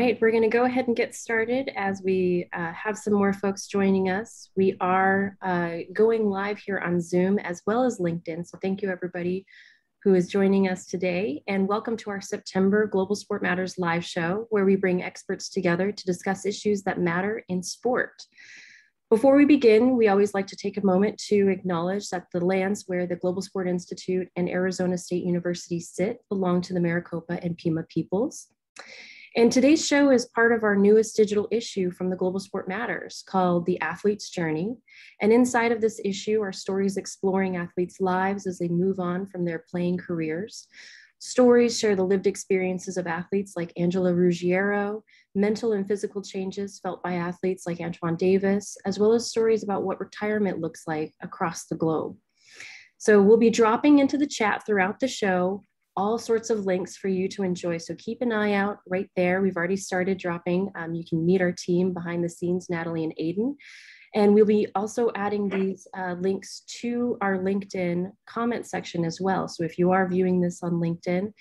right, we're going to go ahead and get started as we have some more folks joining us. We are going live here on Zoom as well as LinkedIn. So thank you everybody who is joining us today, and welcome to our September Global Sport Matters live show, where we bring experts together to discuss issues that matter in sport. Before we begin, we always like to take a moment to acknowledge that the lands where the Global Sport Institute and Arizona State University sit belong to the Maricopa and Pima peoples. And today's show is part of our newest digital issue from the Global Sport Matters called The Athlete's Journey. And inside of this issue are stories exploring athletes' lives as they move on from their playing careers. Stories share the lived experiences of athletes like Angela Ruggiero, mental and physical changes felt by athletes like Antoine Davis, as well as stories about what retirement looks like across the globe. So we'll be dropping into the chat throughout the show all sorts of links for you to enjoy. So keep an eye out right there. We've already started dropping. You can meet our team behind the scenes, Natalie and Aiden. And we'll be also adding these links to our LinkedIn comment section as well. So if you are viewing this on LinkedIn,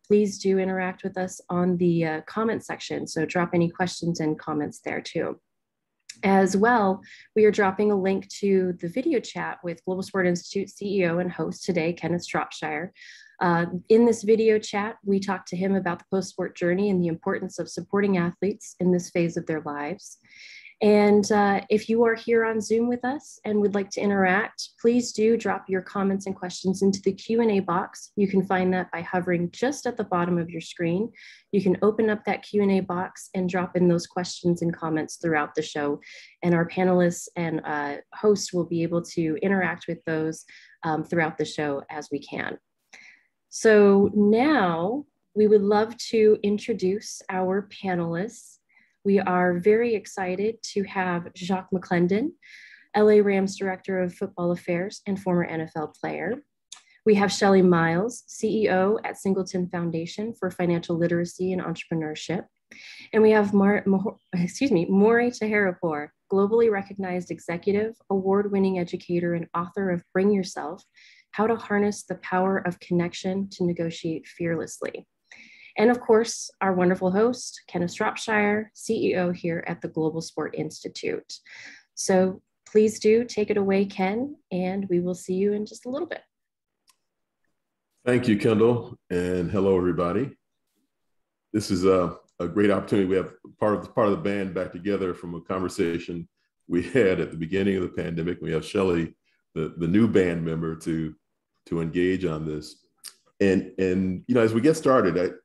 please do interact with us on the comment section. So drop any questions and comments there too. As well, we are dropping a link to the video chat with Global Sport Institute CEO and host today, Kenneth Shropshire. In this video chat, we talked to him about the post-sport journey and the importance of supporting athletes in this phase of their lives. And if you are here on Zoom with us and would like to interact, please do drop your comments and questions into the Q&A box. You can find that by hovering just at the bottom of your screen. You can open up that Q&A box and drop in those questions and comments throughout the show. And our panelists and hosts will be able to interact with those throughout the show as we can. So now we would love to introduce our panelists. We are very excited to have Jacques McClendon, LA Rams Director of Football Affairs and former NFL player. We have Shelley Miles, CEO at Singleton Foundation for Financial Literacy and Entrepreneurship. And we have Mori Taheripour, globally recognized executive, award-winning educator, and author of Bring Yourself: How to Harness the Power of Connection to Negotiate Fearlessly. And of course, our wonderful host, Kenneth Shropshire, CEO here at the Global Sport Institute. So please do take it away, Ken, and we will see you in just a little bit. Thank you, Kendall, and hello, everybody. This is a great opportunity. We have part of the band back together from a conversation we had at the beginning of the pandemic. We have Shelley, the new band member, to engage on this. And you know, as we get started,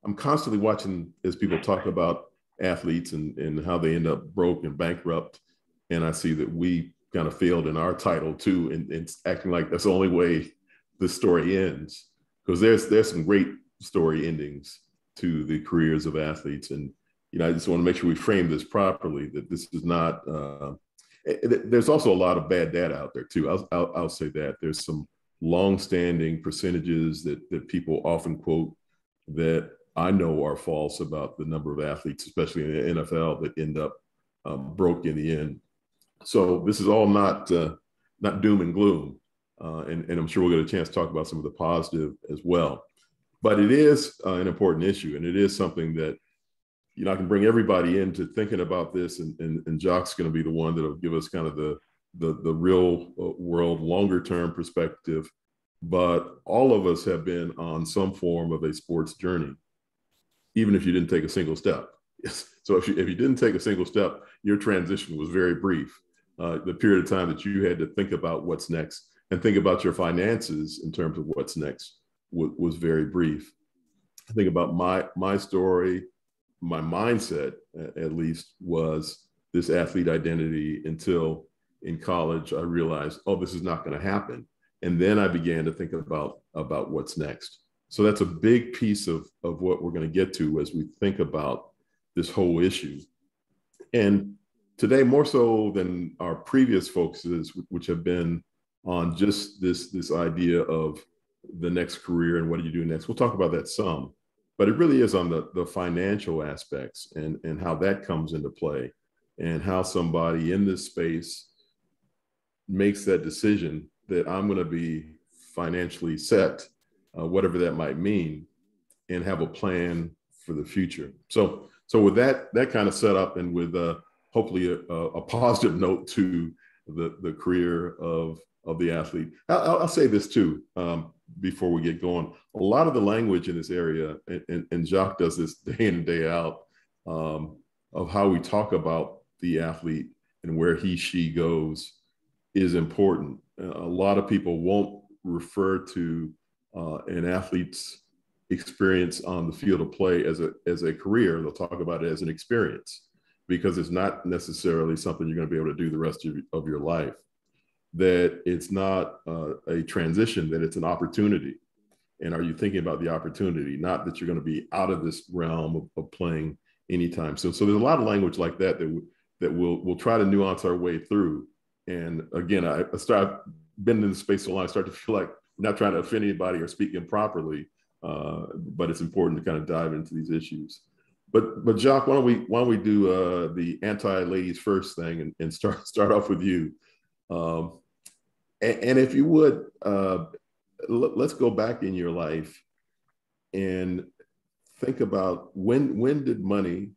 I'm constantly watching as people talk about athletes and how they end up broke and bankrupt. And I see that we kind of failed in our title too, and acting like that's the only way the story ends. Because there's some great story endings to the careers of athletes. And, you know, I just want to make sure we frame this properly, that this is not, there's also a lot of bad data out there too. I'll say that. There's some long-standing percentages that people often quote that I know are false about the number of athletes, especially in the NFL, that end up broke in the end. So this is all not doom and gloom, and I'm sure we'll get a chance to talk about some of the positive as well. But it is an important issue, and it is something that, you know, I can bring everybody into thinking about this, and Jacques is going to be the one that'll give us kind of the real world, longer term perspective. But all of us have been on some form of a sports journey, even if you didn't take a single step. So if you didn't take a single step, your transition was very brief. The period of time that you had to think about what's next and think about your finances in terms of what's next was very brief. I think about my story. My mindset, at least, was this athlete identity until in college I realized, oh, this is not going to happen. And then I began to think about what's next. So that's a big piece of what we're going to get to as we think about this whole issue. And today, more so than our previous focuses, which have been on just this idea of the next career and what do you do next, we'll talk about that some. But it really is on the financial aspects and how that comes into play, and how somebody in this space makes that decision that I'm going to be financially set, whatever that might mean, and have a plan for the future. So with that kind of setup, and with hopefully a positive note to the career of the athlete, I'll say this too, before we get going. A lot of the language in this area, and Jacques does this day in and day out, of how we talk about the athlete and where she goes is important. A lot of people won't refer to an athlete's experience on the field of play as a career. They'll talk about it as an experience, because it's not necessarily something you're going to be able to do the rest of your life. That it's not a transition, that it's an opportunity. And are you thinking about the opportunity? Not that you're going to be out of this realm of playing anytime soon. So there's a lot of language like that we'll try to nuance our way through. And again, I've been in the space so long, I start to feel like I'm not trying to offend anybody or speak improperly, but it's important to kind of dive into these issues. But Jacques, why don't we do the anti-ladies first thing and start off with you. And if you would, let's go back in your life and think about when did money,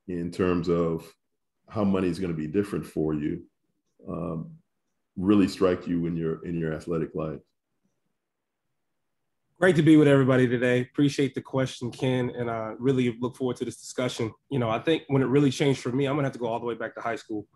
in terms of how money is going to be different for you, really strike you in your athletic life? Great to be with everybody today. Appreciate the question, Ken, and I really look forward to this discussion. I think when it really changed for me, I'm gonna have to go all the way back to high school.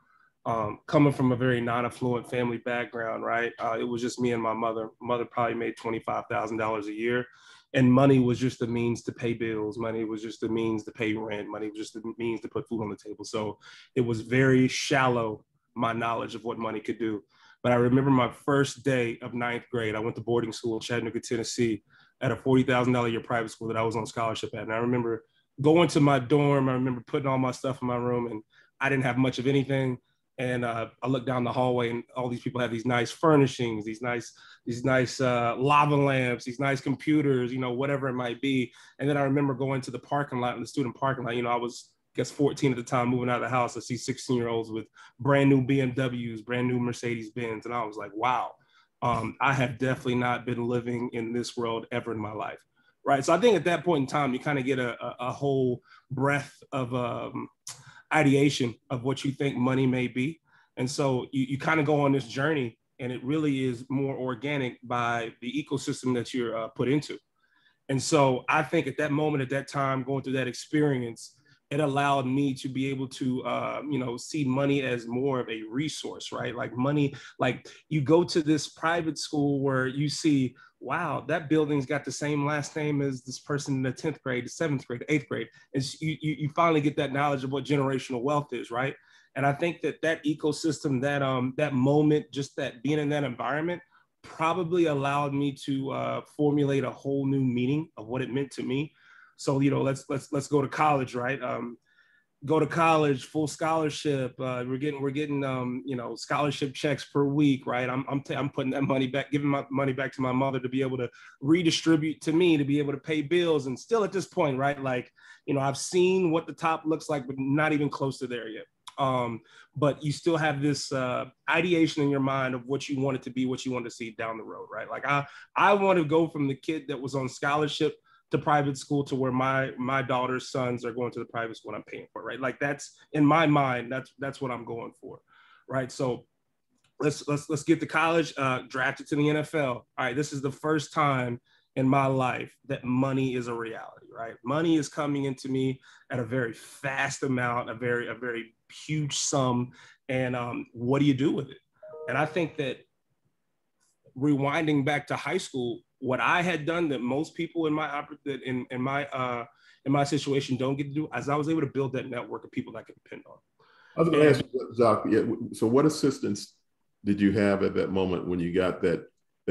Coming from a very non-affluent family background, right? It was just me and my mother. Mother probably made $25,000 a year, and money was just the means to pay bills. Money was just the means to pay rent. Money was just the means to put food on the table. So it was very shallow, my knowledge of what money could do. But I remember my first day of ninth grade. I went to boarding school in Chattanooga, Tennessee, at a $40,000 a year private school that I was on scholarship at. And I remember going to my dorm. I remember putting all my stuff in my room, and I didn't have much of anything. And I looked down the hallway, and all these people had these nice furnishings, these nice lava lamps, these nice computers, whatever it might be. And then I remember going to the parking lot, in the student parking lot. I was, I guess, 14 at the time, moving out of the house. I see 16-year-olds with brand new BMWs, brand new Mercedes Benz. And I was like, wow, I have definitely not been living in this world ever in my life. Right. So I think at that point in time, you kind of get a whole breadth of ideation of what you think money may be. And so you kind of go on this journey, and it really is more organic by the ecosystem that you're put into. And so I think at that moment, at that time, going through that experience, it allowed me to be able to, see money as more of a resource, right? Like money, like you go to this private school where you see, wow, that building's got the same last name as this person in the 10th grade, the 7th grade, the 8th grade. And you finally get that knowledge of what generational wealth is, right? And I think that ecosystem, that moment, just that being in that environment, probably allowed me to formulate a whole new meaning of what it meant to me. So, let's go to college, right? Go to college, full scholarship. We're getting scholarship checks per week, right? I'm putting that money back, giving my money back to my mother to be able to redistribute to me, to be able to pay bills. And still at this point, right? Like, I've seen what the top looks like, but not even close to there yet. But you still have this ideation in your mind of what you want it to be, what you want to see down the road, right? Like I want to go from the kid that was on scholarship to private school to where my daughter's sons are going to the private school I'm paying for, right? Like that's in my mind, that's what I'm going for, right? So let's get to college, drafted to the NFL. All right, this is the first time in my life that money is a reality, right? Money is coming into me at a very fast amount, a very huge sum, and what do you do with it? And I think that rewinding back to high school, what I had done that most people in my situation don't get to do, as I was able to build that network of people that I could depend on. I was going to ask you, Jacques, so what assistance did you have at that moment when you got that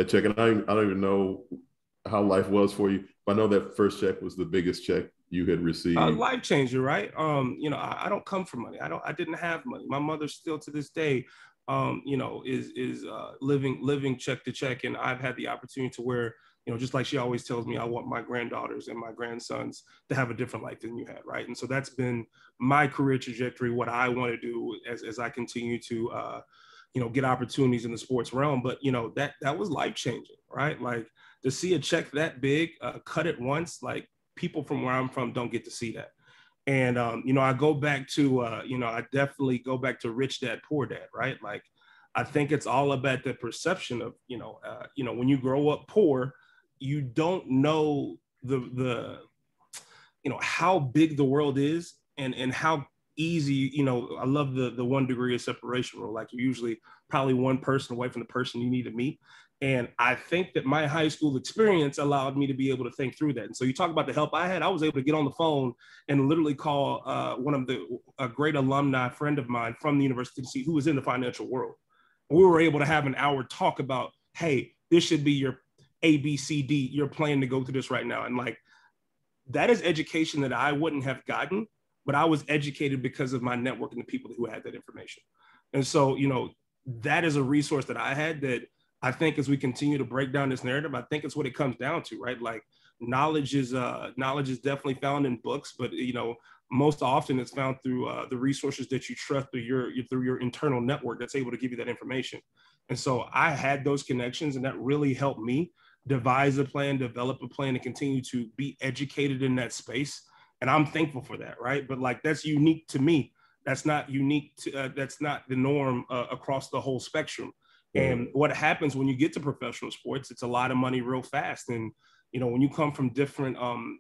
check? And I don't even know how life was for you, but I know that first check was the biggest check you had received. Life changer, right? I don't come from money. I didn't have money. My mother still to this day, is living check to check. And I've had the opportunity to where, just like she always tells me, I want my granddaughters and my grandsons to have a different life than you had, right? And so that's been my career trajectory, what I want to do as I continue to, get opportunities in the sports realm. But, that was life changing, right? Like to see a check that big, cut it once, like people from where I'm from don't get to see that. And, I go back to, I definitely go back to rich dad, poor dad, right? Like, I think it's all about the perception of, when you grow up poor, you don't know the how big the world is and how easy, I love the 1 degree of separation rule. Like, you're usually probably one person away from the person you need to meet. And I think that my high school experience allowed me to be able to think through that. And so you talk about the help I had, I was able to get on the phone and literally call a great alumni friend of mine from the University of Tennessee who was in the financial world. We were able to have an hour talk about, hey, this should be your A, B, C, D. You're planning to go through this right now. And like, that is education that I wouldn't have gotten, but I was educated because of my network and the people who had that information. And so, that is a resource that I had that I think as we continue to break down this narrative, I think it's what it comes down to, right? Like, knowledge is definitely found in books, but most often it's found through the resources that you trust through your internal network that's able to give you that information. And so I had those connections, and that really helped me devise a plan, develop a plan, and continue to be educated in that space. And I'm thankful for that, right? But like, that's unique to me. That's not unique to, that's not the norm across the whole spectrum. And what happens when you get to professional sports, it's a lot of money real fast. And, when you come from different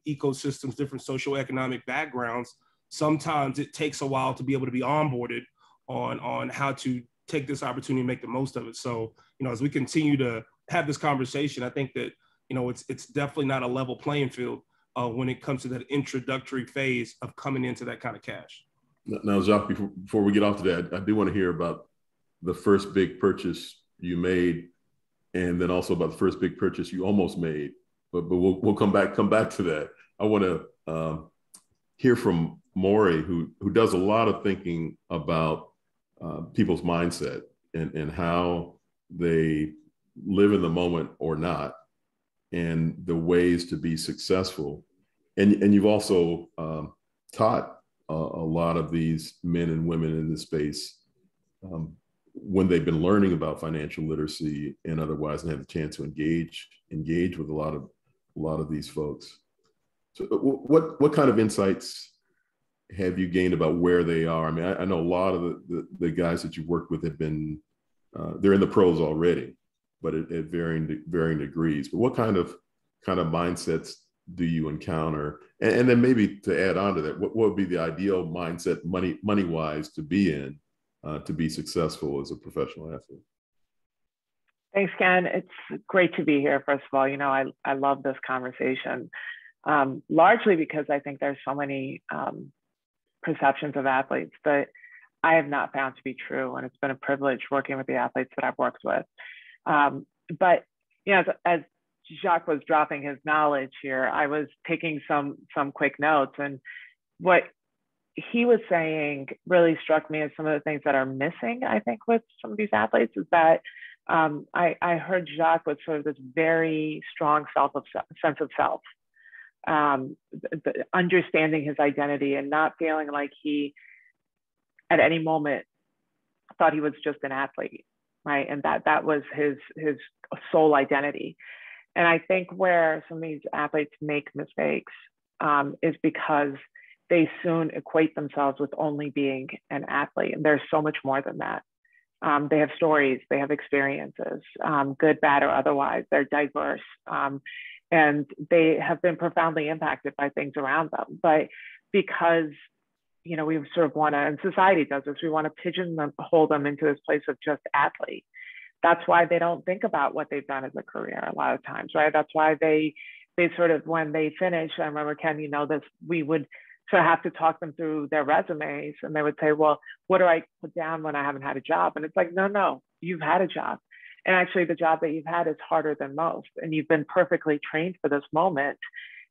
ecosystems, different socioeconomic backgrounds, sometimes it takes a while to be able to be onboarded on how to take this opportunity and make the most of it. So, as we continue to have this conversation, I think that, it's definitely not a level playing field when it comes to that introductory phase of coming into that kind of cash. Now, Jacques, before we get off to that, I do want to hear about the first big purchase you made, and then also about the first big purchase you almost made. But we'll come back to that. I want to hear from Mori, who does a lot of thinking about people's mindset and how they live in the moment or not, and the ways to be successful. And you've also taught a lot of these men and women in this space when they've been learning about financial literacy and otherwise, and have the chance to engage with a lot of these folks. So what kind of insights have you gained about where they are? I mean, I know a lot of the guys that you've worked with have been, they're in the pros already, but at varying degrees. But what kind of mindsets do you encounter? And then maybe to add on to that, what would be the ideal mindset money-wise to be in to be successful as a professional athlete? Thanks, Ken. It's great to be here. First of all, I love this conversation, largely because I think there's so many perceptions of athletes that I have not found to be true. And it's been a privilege working with the athletes that I've worked with. But, as Jacques was dropping his knowledge here, I was taking some quick notes. And what he was saying really struck me as some of the things that are missing, I think, with some of these athletes is that I heard Jacques with sort of this very strong sense of self, understanding his identity and not feeling like he, at any moment, thought he was just an athlete, right? And that was his sole identity. And I think where some of these athletes make mistakes is because they soon equate themselves with only being an athlete. And there's so much more than that. They have stories, they have experiences, good, bad, or otherwise. They're diverse. And they have been profoundly impacted by things around them. But because, we sort of want to, and society does this, we want to pigeonhole them into this place of just athlete. That's why they don't think about what they've done as a career a lot of times, right? That's why they sort of, when they finish, I remember, Ken, this, we would sort of have to talk them through their resumes, and they would say, well, what do I put down when I haven't had a job? And it's like, no, you've had a job. And actually the job that you've had is harder than most. And you've been perfectly trained for this moment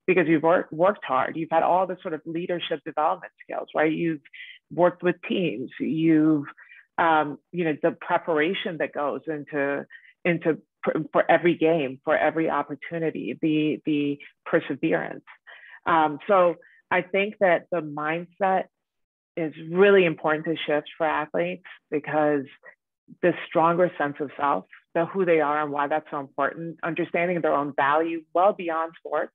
because you've worked hard. You've had all the sort of leadership development skills, right? You've worked with teams. You've, the preparation that goes into for every game, for every opportunity, the perseverance. So I think that the mindset is really important to shift for athletes, because this stronger sense of self, who they are and why that's so important, understanding their own value well beyond sports,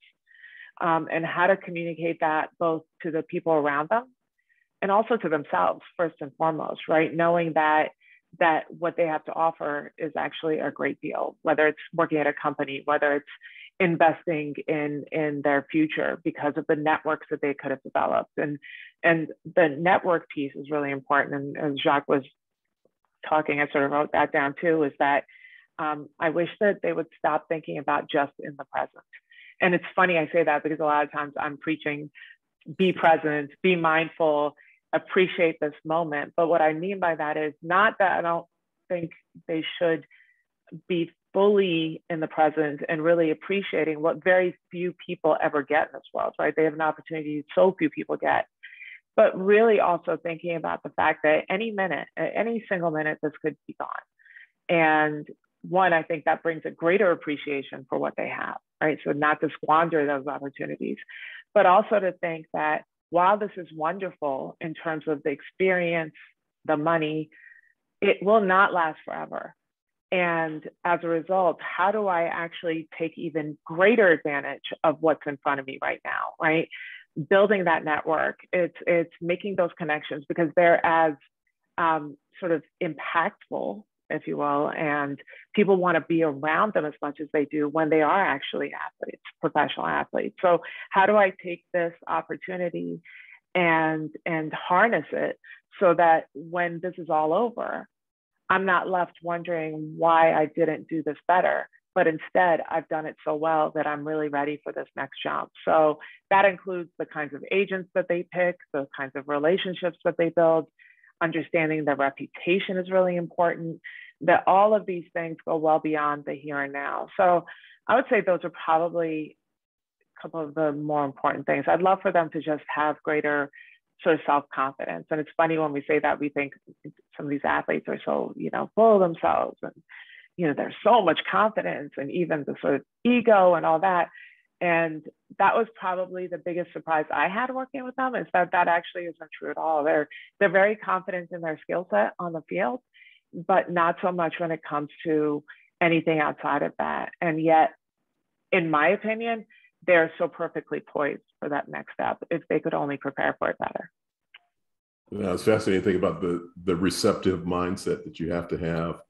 and how to communicate that both to the people around them and also to themselves, first and foremost, right? Knowing that what they have to offer is actually a great deal, whether it's working at a company, whether it's investing in their future because of the networks that they could have developed. And the network piece is really important. And as Jacques was talking, I sort of wrote that down too, is that I wish that they would stop thinking about just in the present. And it's funny I say that because a lot of times I'm preaching, be present, be mindful, appreciate this moment. But what I mean by that is not that I don't think they should be fully in the present and really appreciating what very few people ever get in this world, right? They have an opportunity so few people get, but really also thinking about the fact that any minute, any single minute, this could be gone. And one, I think that brings a greater appreciation for what they have, right? So not to squander those opportunities, but also to think that while this is wonderful in terms of the experience, the money, it will not last forever. And as a result, how do I actually take even greater advantage of what's in front of me right now, right? Building that network, it's making those connections because they're as sort of impactful, if you will, and people want to be around them as much as they do when they are actually athletes, professional athletes. So how do I take this opportunity and harness it so that when this is all over, I'm not left wondering why I didn't do this better, but instead I've done it so well that I'm really ready for this next jump. So that includes the kinds of agents that they pick, the kinds of relationships that they build, understanding their reputation is really important, that all of these things go well beyond the here and now. So I would say those are probably a couple of the more important things. I'd love for them to just have greater sort of self-confidence. And it's funny when we say that, we think some of these athletes are so, full of themselves and, there's so much confidence and even the sort of ego and all that. And that was probably the biggest surprise I had working with them, is that actually isn't true at all. They're very confident in their skill set on the field, but not so much when it comes to anything outside of that. And yet, in my opinion, they're so perfectly poised for that next step if they could only prepare for it better. Yeah, it's fascinating to think about the receptive mindset that you have to have.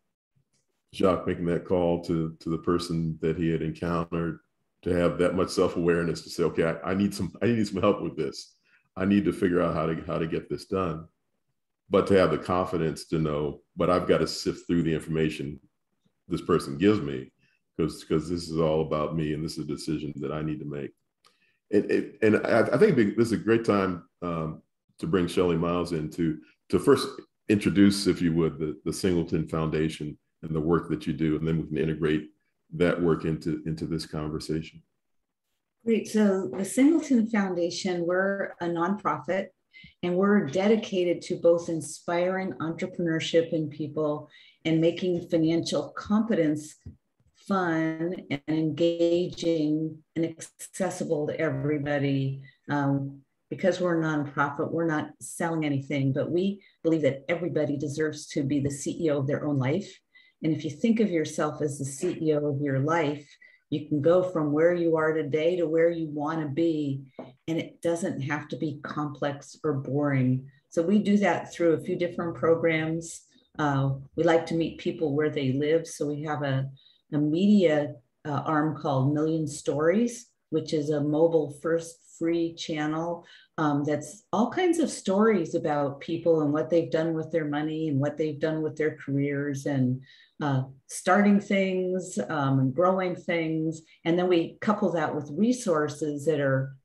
Jacques making that call to the person that he had encountered, to have that much self-awareness to say, okay, I need some help with this. I need to figure out how to get this done. But to have the confidence to know, but I've got to sift through the information this person gives me, because this is all about me and this is a decision that I need to make. And I think this is a great time to bring Shelley Miles in to first introduce, if you would, the Singleton Foundation and the work that you do, and then we can integrate that work into this conversation. Great. So the Singleton Foundation, we're a nonprofit, and we're dedicated to both inspiring entrepreneurship in people and making financial competence fun and engaging and accessible to everybody. Because we're a nonprofit, we're not selling anything, but we believe that everybody deserves to be the CEO of their own life. And if you think of yourself as the CEO of your life, you can go from where you are today to where you want to be, and it doesn't have to be complex or boring. So we do that through a few different programs. We like to meet people where they live. So we have a media arm called Million Stories, which is a mobile first free channel that's all kinds of stories about people and what they've done with their money and what they've done with their careers and starting things and growing things. And then we couple that with resources that are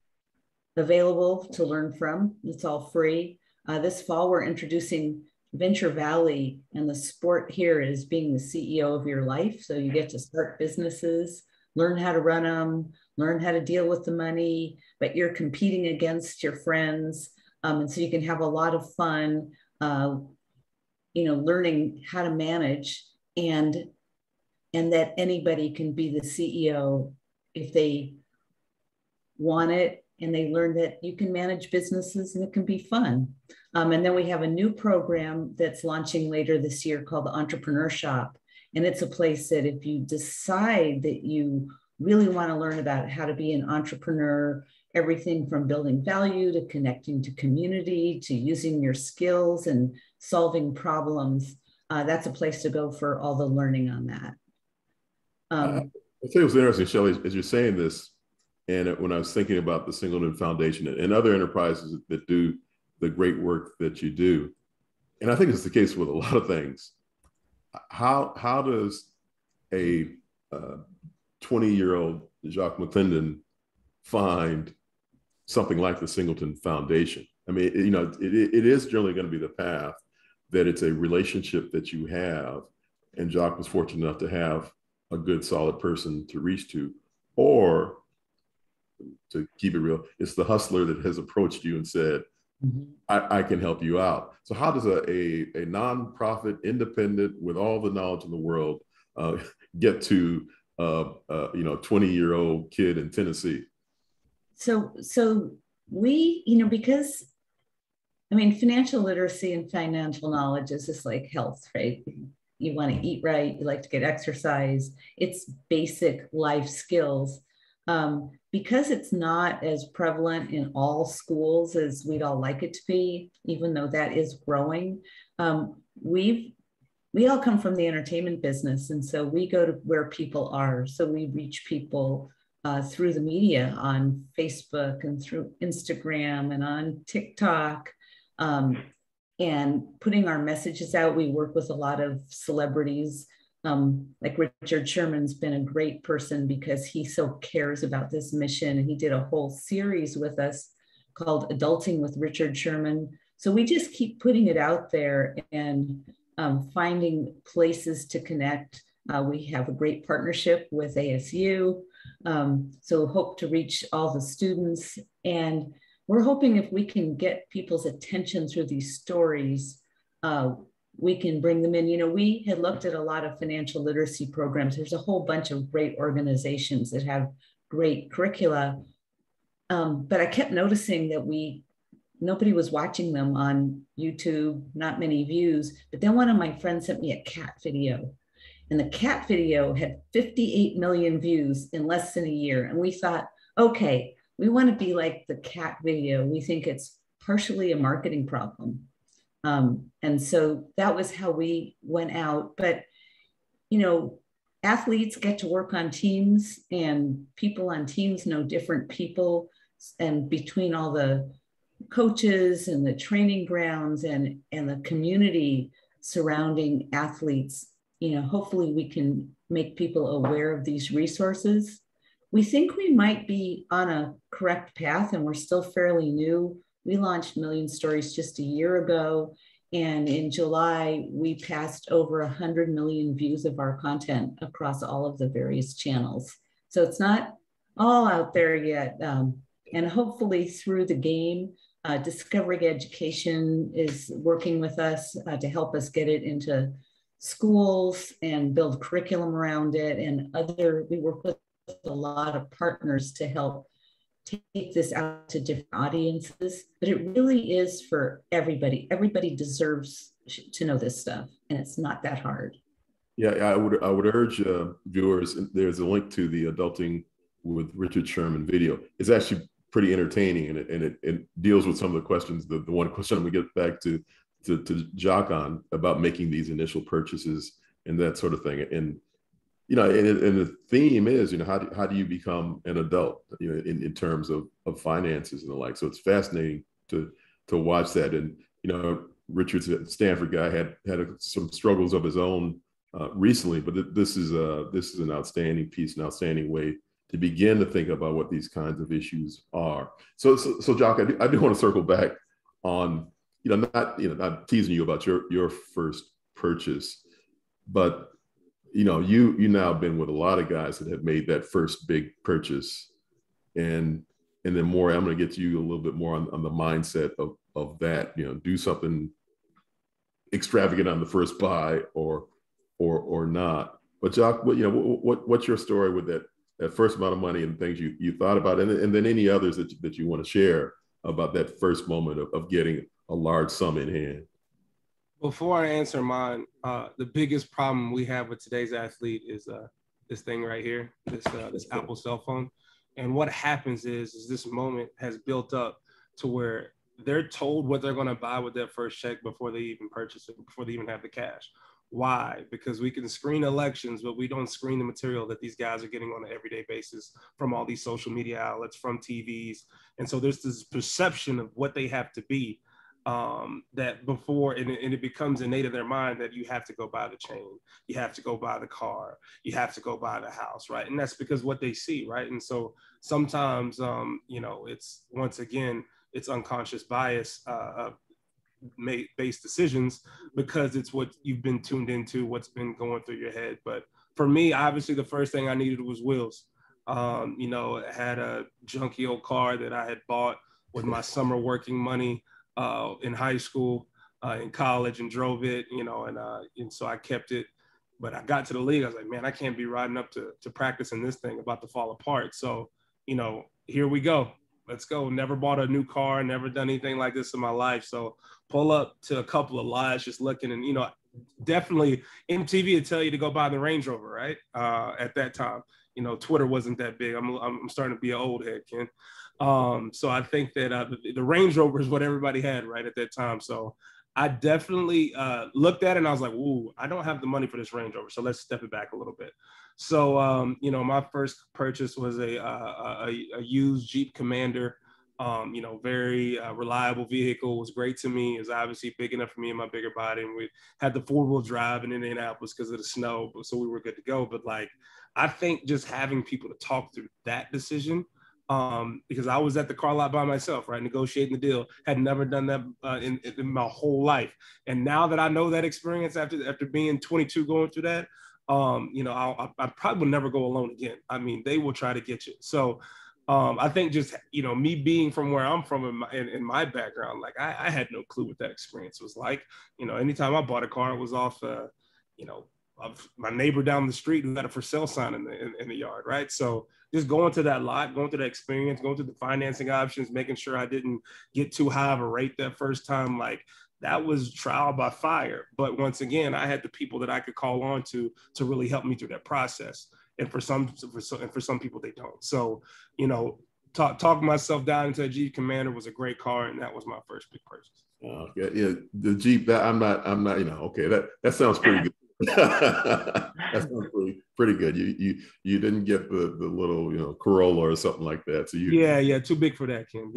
available to learn from. It's all free. This fall, we're introducing Venture Valley, and the sport here is being the CEO of your life. So you get to start businesses, learn how to run them, learn how to deal with the money, but you're competing against your friends. And so you can have a lot of fun, learning how to manage, and that anybody can be the CEO if they want it, and they learn that you can manage businesses and it can be fun. And then we have a new program that's launching later this year called the Entrepreneur Shop. And it's a place that if you decide that you really want to learn about how to be an entrepreneur, everything from building value to connecting to community to using your skills and solving problems, that's a place to go for all the learning on that. I think it was interesting, Shelley, as you're saying this, and when I was thinking about the Singleton Foundation and other enterprises that do the great work that you do, and I think it's the case with a lot of things. How does a 20-year-old Jacques McClendon find something like the Singleton Foundation? I mean, you know, it is generally going to be the path that it's a relationship that you have, and Jacques was fortunate enough to have a good, solid person to reach to, or to keep it real, it's the hustler that has approached you and said, I can help you out. So how does a nonprofit, independent, with all the knowledge in the world, get to you know, 20-year-old kid in Tennessee? So we, you know, because I mean, financial literacy and financial knowledge is just like health, right? You want to eat right, you like to get exercise. It's basic life skills. Because it's not as prevalent in all schools as we'd all like it to be, even though that is growing, we all come from the entertainment business. And so we go to where people are. So we reach people through the media on Facebook and through Instagram and on TikTok, and putting our messages out. We work with a lot of celebrities. Like Richard Sherman's been a great person because he so cares about this mission. And he did a whole series with us called Adulting with Richard Sherman. So we just keep putting it out there and finding places to connect. We have a great partnership with ASU. So hope to reach all the students. And we're hoping if we can get people's attention through these stories, we can bring them in. You know, we had looked at a lot of financial literacy programs. There's a whole bunch of great organizations that have great curricula. But I kept noticing that nobody was watching them on YouTube, not many views. But then one of my friends sent me a cat video. And the cat video had 58 million views in less than a year. And we thought, okay, we want to be like the cat video. We think it's partially a marketing problem. And so that was how we went out. But, you know, athletes get to work on teams, and people on teams know different people. And between all the coaches and the training grounds and the community surrounding athletes, you know, hopefully we can make people aware of these resources. We think we might be on a correct path, and we're still fairly new. We launched Million Stories just a year ago. And in July, we passed over 100 million views of our content across all of the various channels. So it's not all out there yet. And hopefully through the game, Discovery Education is working with us to help us get it into schools and build curriculum around it. And we work with a lot of partners to help take this out to different audiences, but it really is for everybody. Everybody deserves to know this stuff, and it's not that hard. Yeah, I would urge viewers. There's a link to the Adulting with Richard Sherman video. It's actually pretty entertaining, and it deals with some of the questions. The one question I'm gonna get back to Jacques on about making these initial purchases and that sort of thing. And you know, and the theme is, you know, how do you become an adult, you know, in terms of finances and the like. So it's fascinating to watch that. And you know, Richard's a Stanford guy, had some struggles of his own recently, but this is an outstanding piece, an outstanding way to begin to think about what these kinds of issues are. So Jacques, I do want to circle back on, not teasing you about your first purchase, but you now have been with a lot of guys that have made that first big purchase, and then Mori, I'm going to get to you a little bit more on the mindset of that. Do something extravagant on the first buy or not. But Jacques, what's your story with that first amount of money and things you thought about, and then any others that you want to share about that first moment of getting a large sum in hand? Before I answer mine, the biggest problem we have with today's athlete is this thing right here, this Apple cell phone. And what happens is this moment has built up to where they're told what they're going to buy with their first check before they even purchase it, before they even have the cash. Why? Because we can screen elections, but we don't screen the material that these guys are getting on an everyday basis from all these social media outlets, from TVs. And so there's this perception of what they have to be, that before, and it becomes innate in their mind that you have to go buy the chain, you have to go buy the car, you have to go buy the house, right? And that's because what they see, right? And so sometimes, it's, once again, it's unconscious bias, based decisions, because it's what you've been tuned into, what's been going through your head. But for me, obviously the first thing I needed was wheels. I had a junky old car that I had bought with my summer working money in high school, in college, and drove it, and so I kept it. But I got to the league, I was like, man, I can't be riding up to practice in this thing about to fall apart. So, here we go. Let's go. Never bought a new car, never done anything like this in my life. So pull up to a couple of lives, just looking, and, definitely MTV would tell you to go buy the Range Rover, right? At that time, Twitter wasn't that big. I'm starting to be an old head, Ken. So I think that the Range Rover is what everybody had right at that time. So I definitely looked at it and I was like, ooh, I don't have the money for this Range Rover. So let's step it back a little bit. So, my first purchase was a used Jeep Commander, very reliable vehicle. It was great to me. It was obviously big enough for me and my bigger body. And we had the 4-wheel drive in Indianapolis because of the snow. So we were good to go. But I think just having people to talk through that decision, because I was at the car lot by myself, right, negotiating the deal. Had never done that in my whole life, and now that I know that experience after being 22, going through that, I probably will never go alone again. I mean, they will try to get you. So, I think just me being from where I'm from in my background, I had no clue what that experience was like. Anytime I bought a car, it was off, of my neighbor down the street who had a for sale sign in the yard, right? So just going to that lot, going through the experience, going through the financing options, making sure I didn't get too high of a rate that first time, that was trial by fire. But once again, I had the people that I could call on to really help me through that process. And for some people, they don't. So, talking myself down into a Jeep Commander was a great car, and that was my first big purchase. Yeah, the Jeep. I'm not. Okay, that sounds pretty good. That sounds pretty good. You didn't get the little Corolla or something like that. So yeah, too big for that, Ken.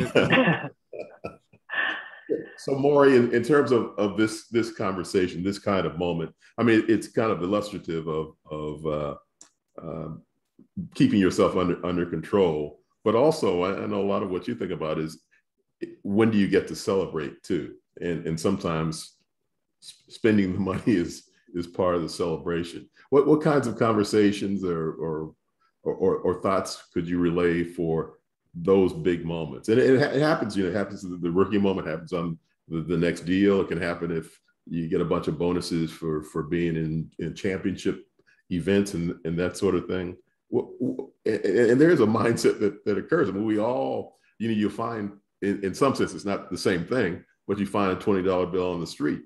So Mori, in terms of this conversation, this kind of moment, I mean, it's kind of illustrative of keeping yourself under control, but also I know a lot of what you think about is when do you get to celebrate too, and sometimes spending the money is part of the celebration. What kinds of conversations or thoughts could you relay for those big moments? And it happens, it happens. The rookie moment happens on the next deal. It can happen if you get a bunch of bonuses for being in championship events and that sort of thing. And there's a mindset that occurs. I mean, we all, you find in some sense it's not the same thing, but you find a $20 bill on the street.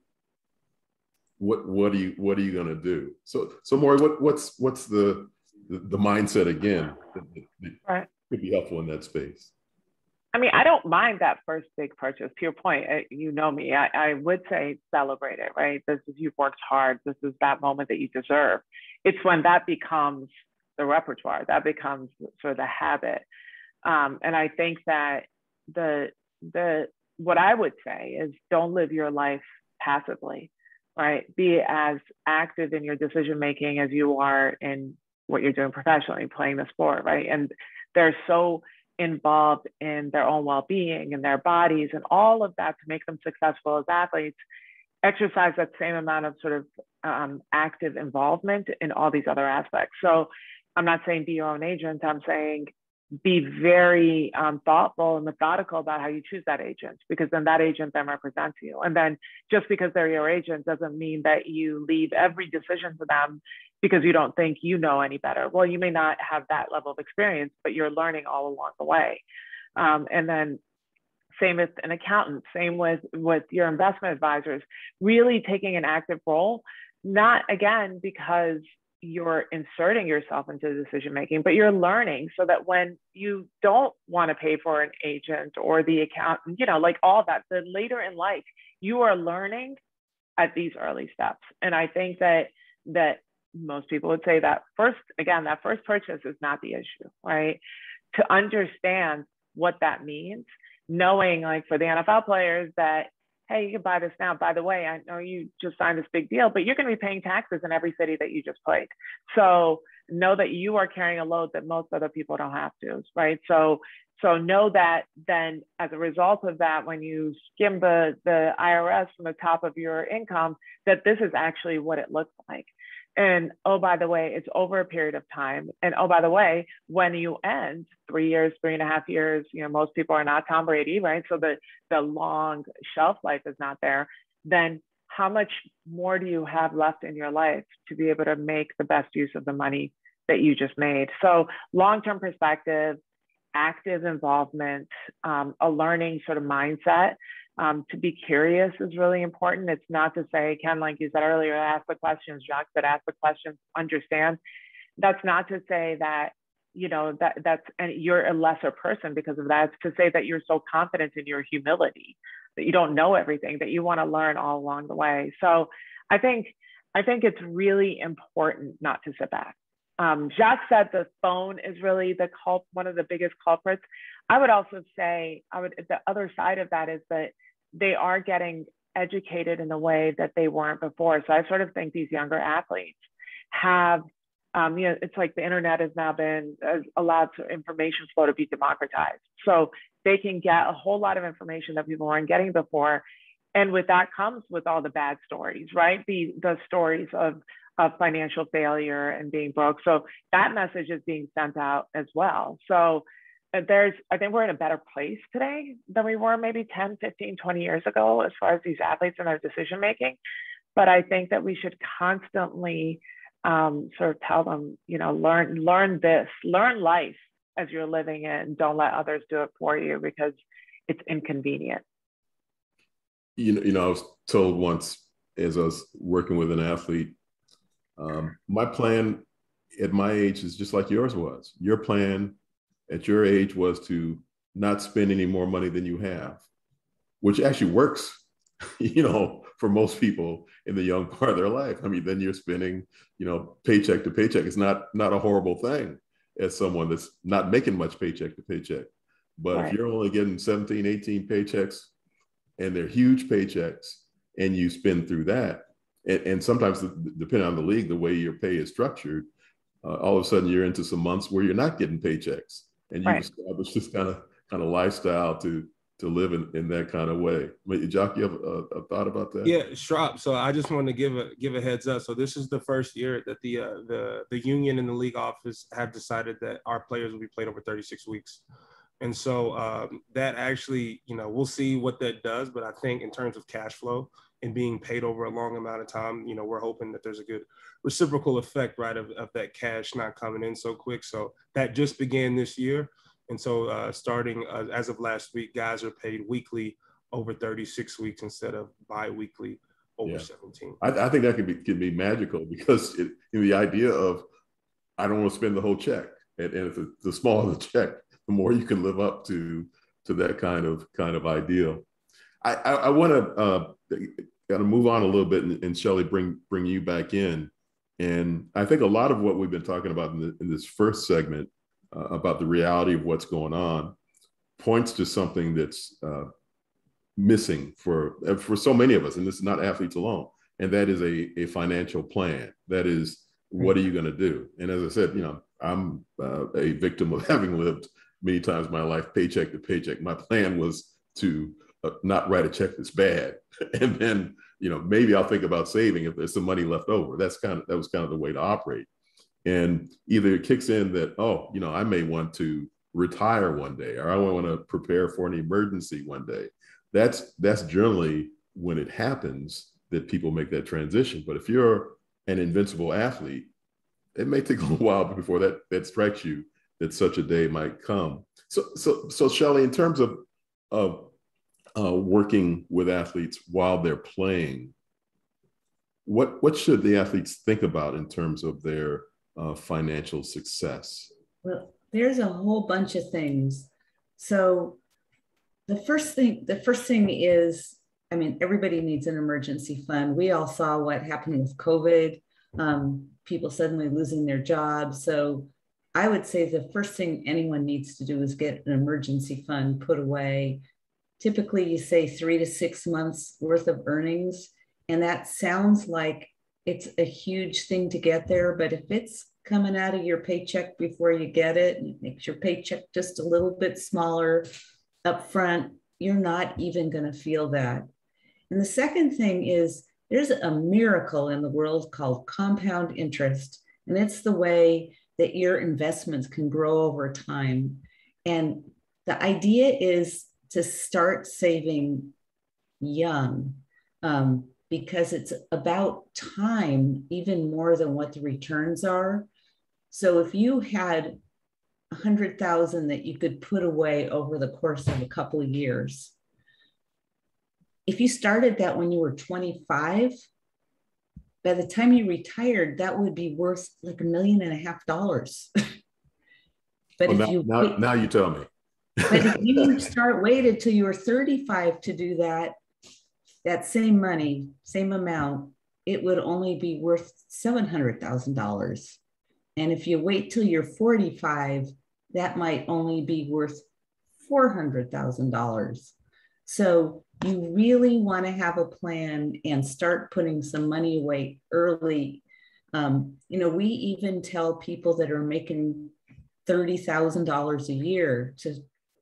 What are you going to do? So Mori, what's the mindset again that right. could be helpful in that space? I mean, I don't mind that first big purchase. To your point, you know me, I would say celebrate it, right? This is, you've worked hard. This is that moment that you deserve. It's when that becomes the repertoire, that becomes sort of the habit. And I think that what I would say is don't live your life passively, right? Be as active in your decision-making as you are in what you're doing professionally, playing the sport, right? And they're so involved in their own well-being and their bodies and all of that to make them successful as athletes. Exercise that same amount of sort of active involvement in all these other aspects. So I'm not saying be your own agent. I'm saying be very thoughtful and methodical about how you choose that agent, because then that agent then represents you. And then just because they're your agent doesn't mean that you leave every decision to them because you don't think you know any better. Well, you may not have that level of experience, but you're learning all along the way. And then same with an accountant, same with your investment advisors, really taking an active role, not again, because you're inserting yourself into decision making, but you're learning so that when you don't want to pay for an agent or the accountant, like all that, the later in life, you are learning at these early steps. And I think that most people would say that that first purchase is not the issue, right? To understand what that means, knowing like for the NFL players that, hey, you can buy this now. By the way, I know you just signed this big deal, but you're going to be paying taxes in every city that you just played. So know that you are carrying a load that most other people don't have to, right? So know that then as a result of that, when you skim the IRS from the top of your income, that this is actually what it looks like. And oh, by the way, it's over a period of time. And oh, by the way, when you end 3 years, 3.5 years, most people are not Tom Brady, right? So the long shelf life is not there. Then how much more do you have left in your life to be able to make the best use of the money that you just made? So long-term perspective, active involvement, a learning sort of mindset. To be curious is really important. It's not to say, Ken, like you said earlier, ask the questions. Jacques said, ask the questions, understand. That's not to say that, and you're a lesser person because of that. It's to say that you're so confident in your humility that you don't know everything, that you want to learn all along the way. So I think it's really important not to sit back. Jacques said the phone is really one of the biggest culprits. I would also say, the other side of that is that they are getting educated in a way that they weren't before. So I sort of think these younger athletes have, it's like the internet has now been allowed information flow to be democratized. So they can get a whole lot of information that people weren't getting before. And with that comes with all the bad stories, right? The stories of financial failure and being broke. So that message is being sent out as well. So I think we're in a better place today than we were maybe 10, 15, 20 years ago, as far as these athletes and their decision-making. But I think that we should constantly sort of tell them, learn life as you're living it, and don't let others do it for you because it's inconvenient. I was told once as I was working with an athlete, my plan at my age is just like yours was. Your plan at your age was to not spend any more money than you have, which actually works, for most people in the young part of their life. I mean, then you're spending, paycheck to paycheck. It's not a horrible thing as someone that's not making much paycheck to paycheck. But right. If you're only getting 17, 18 paychecks and they're huge paychecks and you spend through that, and sometimes depending on the league, the way your pay is structured, all of a sudden you're into some months where you're not getting paychecks. And you establish this kind of lifestyle to live in that kind of way. Jacques, you have a thought about that? Yeah, Shrop. So I just want to give a heads up. So this is the first year that the union and the league office have decided that our players will be played over 36 weeks. And so that actually, we'll see what that does. But I think in terms of cash flow and being paid over a long amount of time, we're hoping that there's a good reciprocal effect, right, of that cash not coming in so quick. So that just began this year. And so starting as of last week, guys are paid weekly over 36 weeks instead of bi-weekly over 17. I think that can be magical because the idea of, I don't want to spend the whole check. And if the smaller the check, the more you can live up to that kind of ideal. I want to move on a little bit and Shelley, bring you back in. And I think a lot of what we've been talking about in this first segment about the reality of what's going on points to something that's missing for so many of us, and this is not athletes alone, and that is a financial plan. That is, what are you going to do? And as I said, I'm a victim of having lived many times in my life paycheck to paycheck. My plan was to not write a check that's bad, and then maybe I'll think about saving if there's some money left over. That was kind of the way to operate. And either it kicks in that, I may want to retire one day, or I want to prepare for an emergency one day. That's generally when it happens that people make that transition. But if you're an invincible athlete, it may take a little while before that strikes you that such a day might come. So Shelley, in terms of working with athletes while they're playing, what should the athletes think about in terms of their financial success? Well, there's a whole bunch of things. So the first thing is, I mean, everybody needs an emergency fund. We all saw what happened with COVID, people suddenly losing their jobs. So I would say the first thing anyone needs to do is get an emergency fund put away. Typically, you say 3 to 6 months worth of earnings. And that sounds like it's a huge thing to get there. But if it's coming out of your paycheck before you get it, and it makes your paycheck just a little bit smaller up front, you're not even going to feel that. And the second thing is there's a miracle in the world called compound interest. And it's the way that your investments can grow over time. And the idea is to start saving young, because it's about time even more than what the returns are. So if you had 100,000 that you could put away over the course of a couple of years, if you started that when you were 25, by the time you retired, that would be worth like $1.5 million. But well, if you now you tell me. But if you waited till you were 35 to do that same money, same amount, it would only be worth $700,000. And if you wait till you're 45, that might only be worth $400,000. So you really want to have a plan and start putting some money away early. We even tell people that are making $30,000 a year to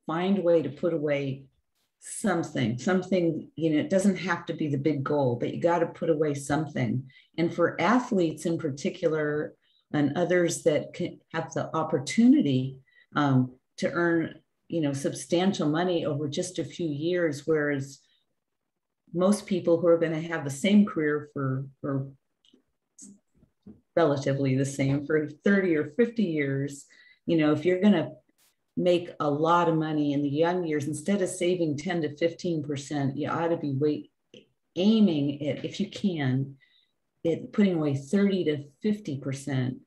find a way to put away something, it doesn't have to be the big goal, but you got to put away something. And for athletes in particular, and others that can have the opportunity to earn, substantial money over just a few years, whereas most people who are going to have the same career for relatively the same for 30 or 50 years, if you're going to make a lot of money in the young years, instead of saving 10 to 15%, you ought to be aiming it, if you can, at putting away 30 to 50%,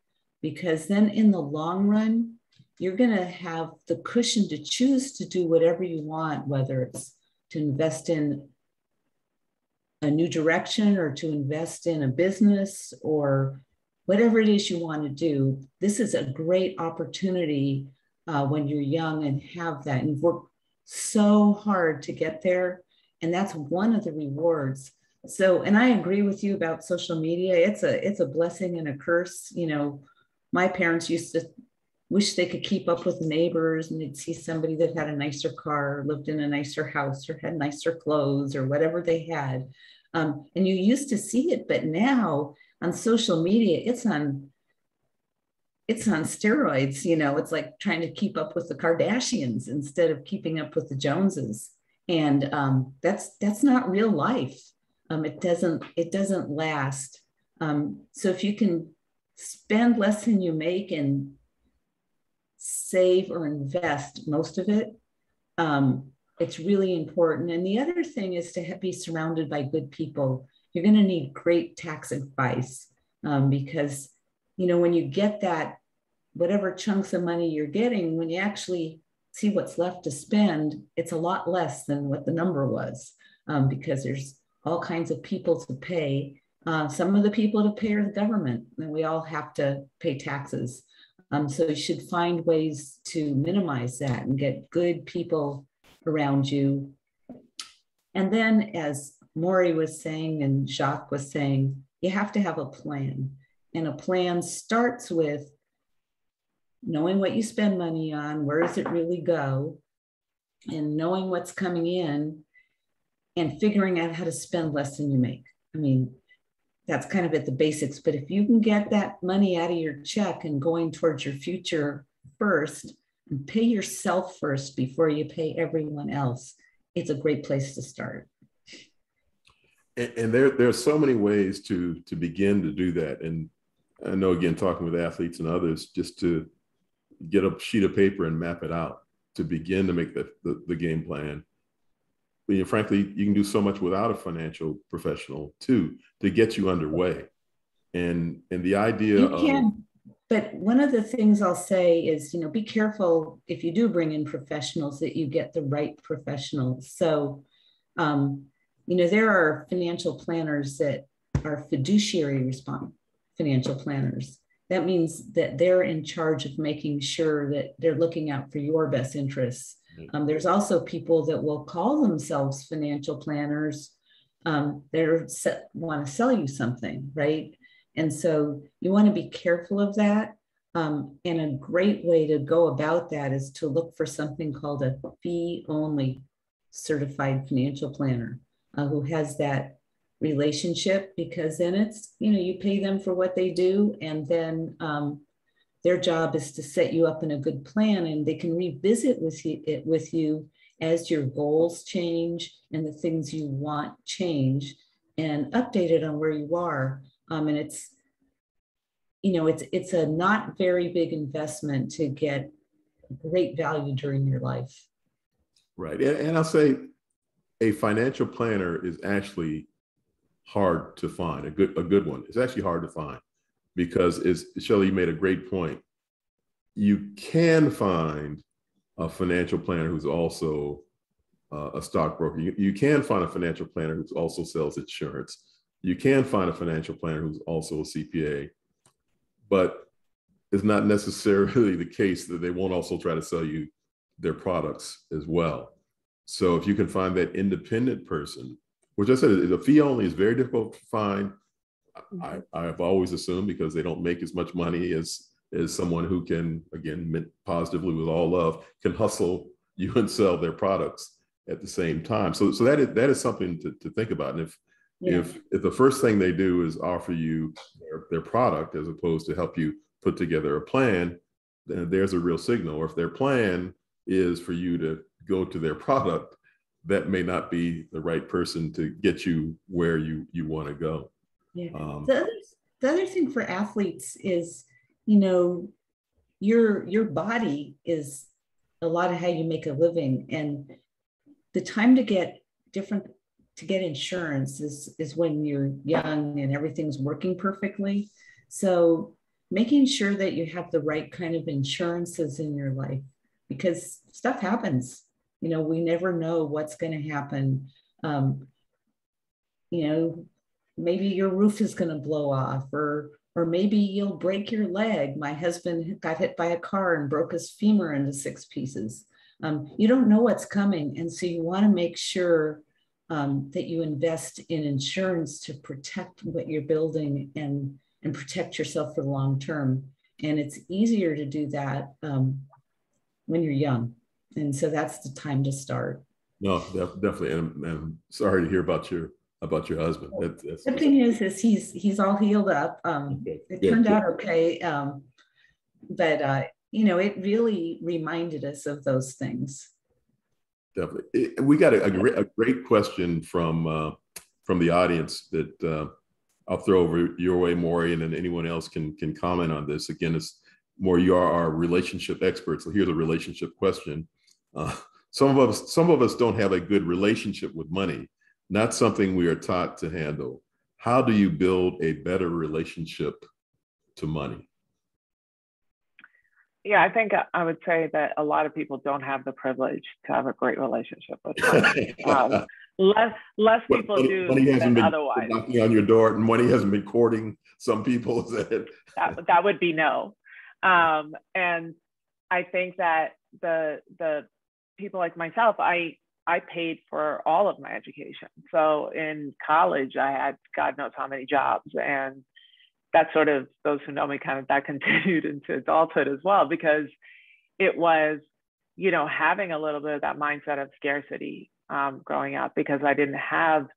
because then in the long run, you're going to have the cushion to choose to do whatever you want, whether it's to invest in a new direction or to invest in a business or whatever it is you want to do. This is a great opportunity when you're young and have that. And you've worked so hard to get there. And that's one of the rewards. So, and I agree with you about social media. It's a blessing and a curse. My parents used to wish they could keep up with the neighbors, and they'd see somebody that had a nicer car, lived in a nicer house, or had nicer clothes, or whatever they had. And you used to see it, but now on social media, it's on steroids. It's like trying to keep up with the Kardashians instead of keeping up with the Joneses. And that's not real life. It doesn't last. So if you can spend less than you make and save or invest most of it, it's really important. And the other thing is to be surrounded by good people. You're going to need great tax advice because, when you get that, whatever chunks of money you're getting, when you actually see what's left to spend, it's a lot less than what the number was because there's all kinds of people to pay. Some of the people to pay are the government, and we all have to pay taxes. So you should find ways to minimize that and get good people around you. And then, as Mori was saying and Jacques was saying, you have to have a plan. And a plan starts with knowing what you spend money on, where does it really go, and knowing what's coming in and figuring out how to spend less than you make. I mean, that's kind of at the basics, but if you can get that money out of your check and going towards your future first and pay yourself first before you pay everyone else, it's a great place to start. And there are so many ways to begin to do that. And I know, again, talking with athletes and others, just to get a sheet of paper and map it out, to begin to make the game plan. frankly, you can do so much without a financial professional too, to get you underway. And the idea you can, but one of the things I'll say is, be careful if you do bring in professionals that you get the right professionals. So, there are financial planners that are fiduciary financial planners. That means that they're in charge of making sure that they're looking out for your best interests. There's also people that will call themselves financial planners that want to sell you something, right? And so you want to be careful of that. And a great way to go about that is to look for something called a fee-only certified financial planner who has that relationship, because then it's, you pay them for what they do, and then their job is to set you up in a good plan, and they can revisit it with you as your goals change and the things you want change, and update it on where you are. And it's a not very big investment to get great value during your life. Right. And I'll say a financial planner is actually hard to find, a good one. It's actually hard to find, because Shelley made a great point. You can find a financial planner who's also a stockbroker. You can find a financial planner who also sells insurance. You can find a financial planner who's also a CPA, but it's not necessarily the case that they won't also try to sell you their products as well. So if you can find that independent person, which I said, the fee only is very difficult to find. I've always assumed, because they don't make as much money as someone who can, again, meant positively with all love, can hustle you and sell their products at the same time. So that is something to think about. And if the first thing they do is offer you their product as opposed to help you put together a plan, then there's a real signal. Or if their plan is for you to go to their product, that may not be the right person to get you where you want to go. Yeah. The other thing for athletes is, your body is a lot of how you make a living, and the time to get insurance is when you're young and everything's working perfectly. So making sure that you have the right kind of insurances in your life, because stuff happens. We never know what's going to happen. Maybe your roof is going to blow off, or maybe you'll break your leg. My husband got hit by a car and broke his femur into 6 pieces. You don't know what's coming. And so you want to make sure that you invest in insurance to protect what you're building and protect yourself for the long term. And it's easier to do that when you're young. And so that's the time to start. No, definitely. And I'm sorry to hear about your husband. The thing is he's all healed up. It turned out okay. But it really reminded us of those things. Definitely. We got a great question from the audience that I'll throw over your way, Mori, and then anyone else can comment on this. Again, it's Mori, you are our relationship expert. So here's a relationship question. Some of us don't have a good relationship with money, not something we are taught to handle. How do you build a better relationship to money? Yeah, I think I would say that a lot of people don't have the privilege to have a great relationship with money. Less people do money hasn't been otherwise. Knocking on your door, and money hasn't been courting some people. That would be no. And I think that the people like myself, I paid for all of my education. So in college, I had God knows how many jobs, and that sort of, those who know me, kind of that continued into adulthood as well, because it was, having a little bit of that mindset of scarcity growing up, because I didn't have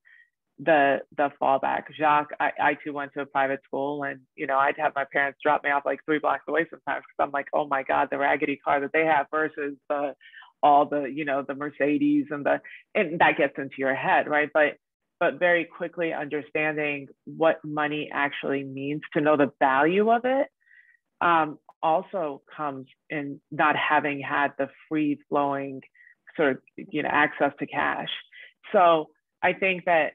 the fallback. Jacques, I too went to a private school, and I'd have my parents drop me off like 3 blocks away sometimes, because I'm like, oh my God, the raggedy car that they have versus all the Mercedes and that gets into your head, right? But very quickly understanding what money actually means, to know the value of it, also comes in not having had the free flowing sort of, access to cash, So I think that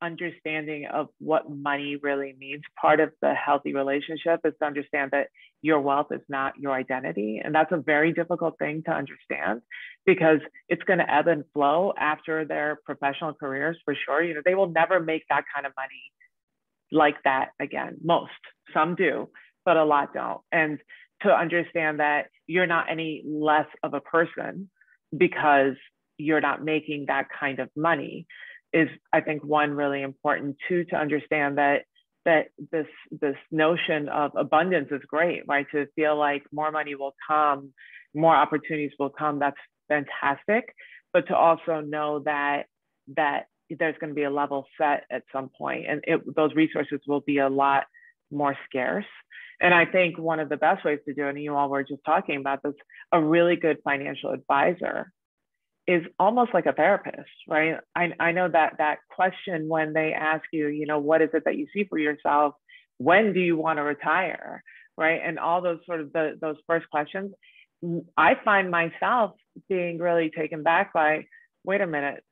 understanding of what money really means, part of the healthy relationship is to understand that your wealth is not your identity. And that's a very difficult thing to understand, because it's going to ebb and flow after their professional careers, for sure. You know, they will never make that kind of money like that again. Some do, but a lot don't. And to understand that you're not any less of a person because you're not making that kind of money is, I think, one, really important. Two, to understand that this notion of abundance is great, right? To feel like more money will come, more opportunities will come, that's fantastic. But to also know that there's going to be a level set at some point, and those resources will be a lot more scarce. And I think one of the best ways to do it, and you all were just talking about this, a really good financial advisor is almost like a therapist, right? I know that question when they ask you, you know, what is it that you see for yourself? When do you want to retire, right? And all those sort of those first questions, I find myself being really taken back by, wait a minute,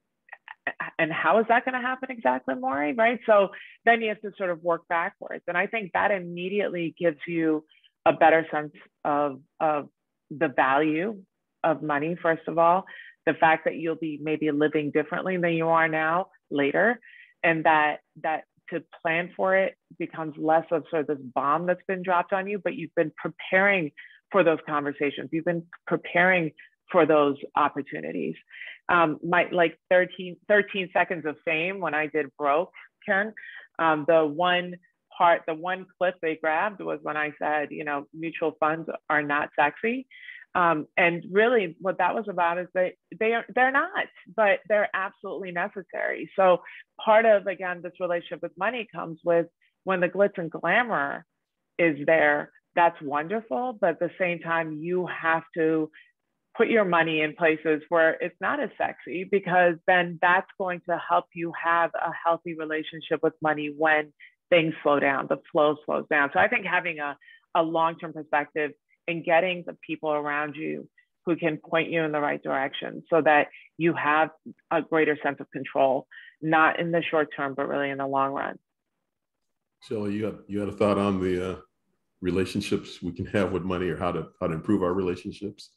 and how is that going to happen exactly, Mori, right? So then you have to sort of work backwards. And I think that immediately gives you a better sense of the value of money, first of all, the fact that you'll be maybe living differently than you are now later, and that to plan for it becomes less of sort of this bomb that's been dropped on you, but you've been preparing for those conversations. You've been preparing for those opportunities. My like 13 seconds of fame when I did Broke, Ken, the one clip they grabbed was when I said, you know, mutual funds are not sexy. And really what that was about is that they're not, but they're absolutely necessary. So part of, again, this relationship with money comes with when the glitz and glamour is there, that's wonderful. But at the same time, you have to put your money in places where it's not as sexy, because then that's going to help you have a healthy relationship with money when things slow down, the flow slows down. So I think having a long-term perspective and getting the people around you who can point you in the right direction so that you have a greater sense of control, not in the short term, but really in the long run. Shelley, you had a thought on the relationships we can have with money, or how to improve our relationships?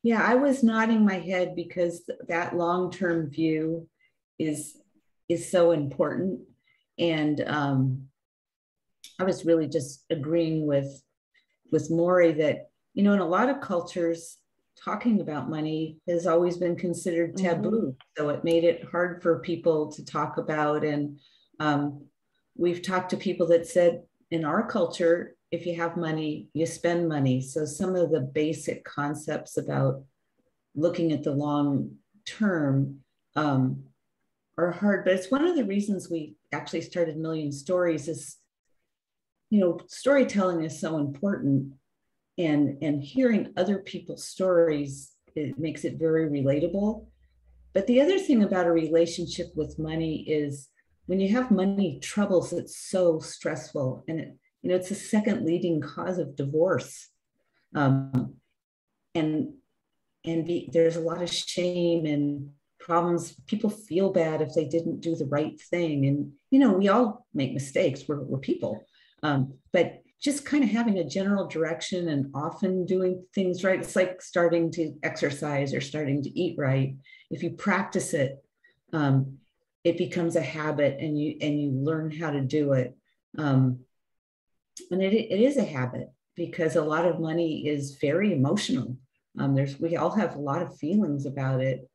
Yeah, I was nodding my head because that long-term view is so important. And I was really just agreeing with Mori that, you know, in a lot of cultures, talking about money has always been considered taboo. Mm-hmm. So it made it hard for people to talk about. And we've talked to people that said, in our culture, if you have money, you spend money. So some of the basic concepts about looking at the long term are hard, but it's one of the reasons we actually started Million Stories is, you know, storytelling is so important, and hearing other people's stories, it makes it very relatable. But the other thing about a relationship with money is when you have money troubles, it's so stressful, and you know, it's the second leading cause of divorce. There's a lot of shame and problems. People feel bad if they didn't do the right thing. And, you know, we all make mistakes, we're people. But just kind of having a general direction and often doing things right. It's like starting to exercise or starting to eat right. If you practice it, it becomes a habit, and you learn how to do it. And it is a habit, because a lot of money is very emotional. We all have a lot of feelings about it.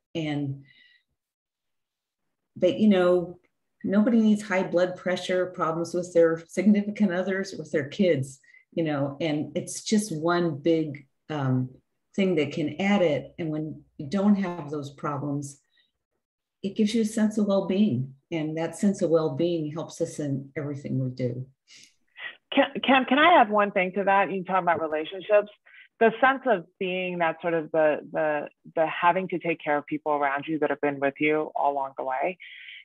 But you know, nobody needs high blood pressure, problems with their significant others, with their kids, you know, and it's just one big thing that can add it. And when you don't have those problems, it gives you a sense of well-being, and that sense of well-being helps us in everything we do. Can I add one thing to that? You talk about relationships, the sense of being that sort of the having to take care of people around you that have been with you all along the way,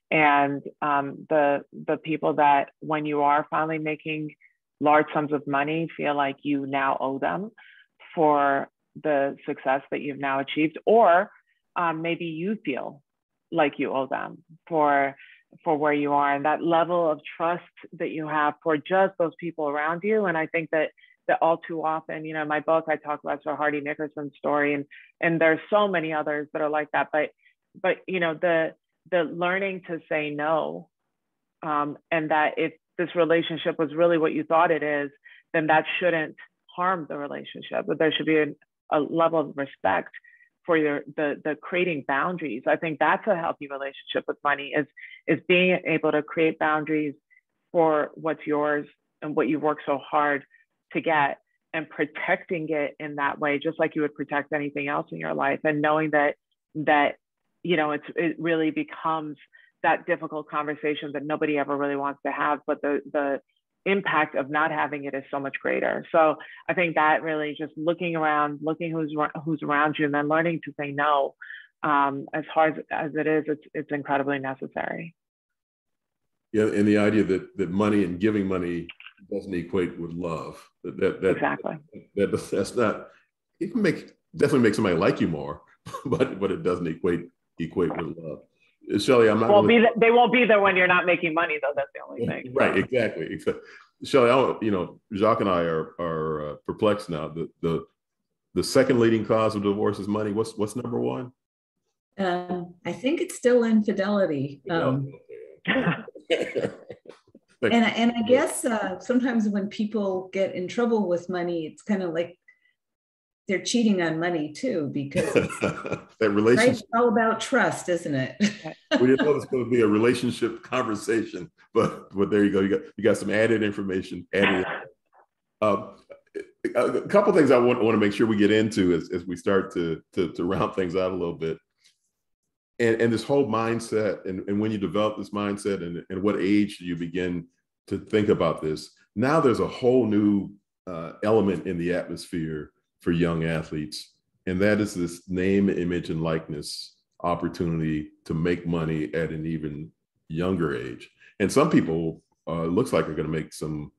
and the people that when you are finally making large sums of money feel like you now owe them for the success that you've now achieved, or maybe you feel like you owe them for where you are, and that level of trust that you have for just those people around you. And I think that all too often, in my book, I talk about Sir Hardy Nickerson's story, and there's so many others that are like that. But the learning to say no, and that if this relationship was really what you thought it is, then that shouldn't harm the relationship. But there should be a level of respect for the creating boundaries. I think that's a healthy relationship with money, is being able to create boundaries for what's yours and what you work so hard to get, and protecting it in that way, just like you would protect anything else in your life. And knowing that it really becomes that difficult conversation that nobody ever really wants to have, but the impact of not having it is so much greater. So I think that really just looking around, looking who's around you, and then learning to say no, as hard as it is, it's incredibly necessary. Yeah, and the idea that money and giving money doesn't equate with love. Exactly. That's not. It can definitely make somebody like you more, but it doesn't equate with love. Shelley, I'm not. They won't be there when you're not making money, though. That's the only thing. Right. Exactly. Shelley, Jacques and I are perplexed now. The second leading cause of divorce is money. What's number one? I think it's still infidelity. And I guess sometimes when people get in trouble with money, it's kind of like they're cheating on money too, because that relationship, it's all about trust, isn't it? We didn't know this was going to be a relationship conversation, but there you go. You got some added information. A couple of things I want to make sure we get into as we start to round things out a little bit. And this whole mindset, and when you develop this mindset, and what age do you begin to think about this? Now there's a whole new element in the atmosphere for young athletes, and that is this name, image, and likeness opportunity to make money at an even younger age. And some people looks like are going to make some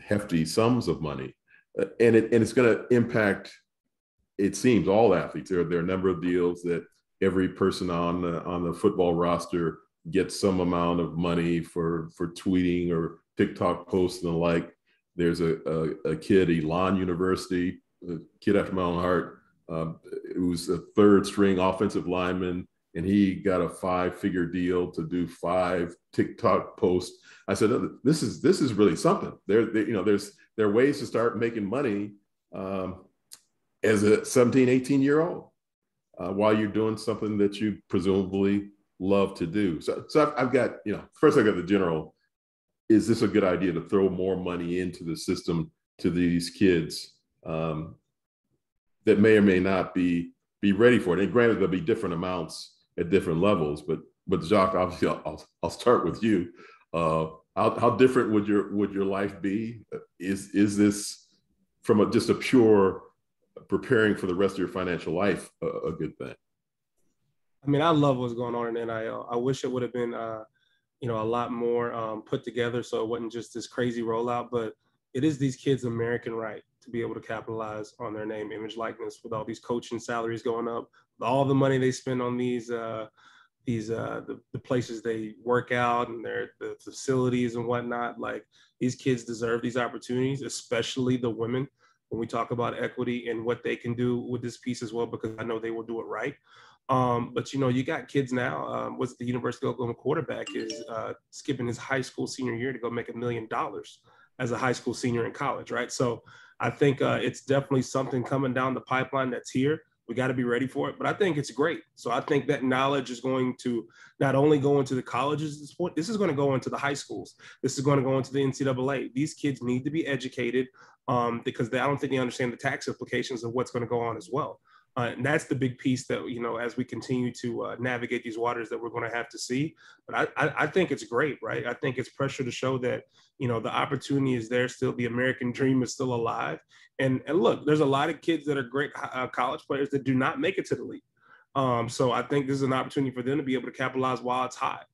hefty sums of money, and it's going to impact, it seems, all athletes. There are a number of deals that every person on the football roster gets some amount of money for tweeting or TikTok posts and the like. There's a kid, Elon University, a kid after my own heart, who's a third string offensive lineman, and he got a 5-figure deal to do 5 TikTok posts. I said, this is really something. There are ways to start making money as a 17, 18-year-old while you're doing something that you presumably love to do. So I've got, first I got the general, is this a good idea to throw more money into the system to these kids that may or may not be ready for it? And granted, there'll be different amounts at different levels, but Jacques, obviously, I'll start with you. How different would your life be? Is this from just a pure preparing for the rest of your financial life a good thing? I mean, I love what's going on in NIL. I wish it would have been, a lot more put together, so it wasn't just this crazy rollout. But it is these kids' American right to be able to capitalize on their name, image, likeness, with all these coaching salaries going up, with all the money they spend on the places they work out and the facilities and whatnot. Like, these kids deserve these opportunities, especially the women, when we talk about equity and what they can do with this piece as well, because I know they will do it right. But you got kids now. What's the University of Oklahoma quarterback is skipping his high school senior year to go make $1 million as a high school senior in college, right? So I think it's definitely something coming down the pipeline that's here. We got to be ready for it, but I think it's great. So I think that knowledge is going to not only go into the colleges at this point, this is going to go into the high schools. This is going to go into the NCAA. These kids need to be educated because I don't think they understand the tax implications of what's going to go on as well. And that's the big piece that, as we continue to navigate these waters, that we're going to have to see. But I think it's great, right? I think it's pressure to show that, the opportunity is there still. The American dream is still alive. And look, there's a lot of kids that are great college players that do not make it to the league. So I think this is an opportunity for them to be able to capitalize while it's hot.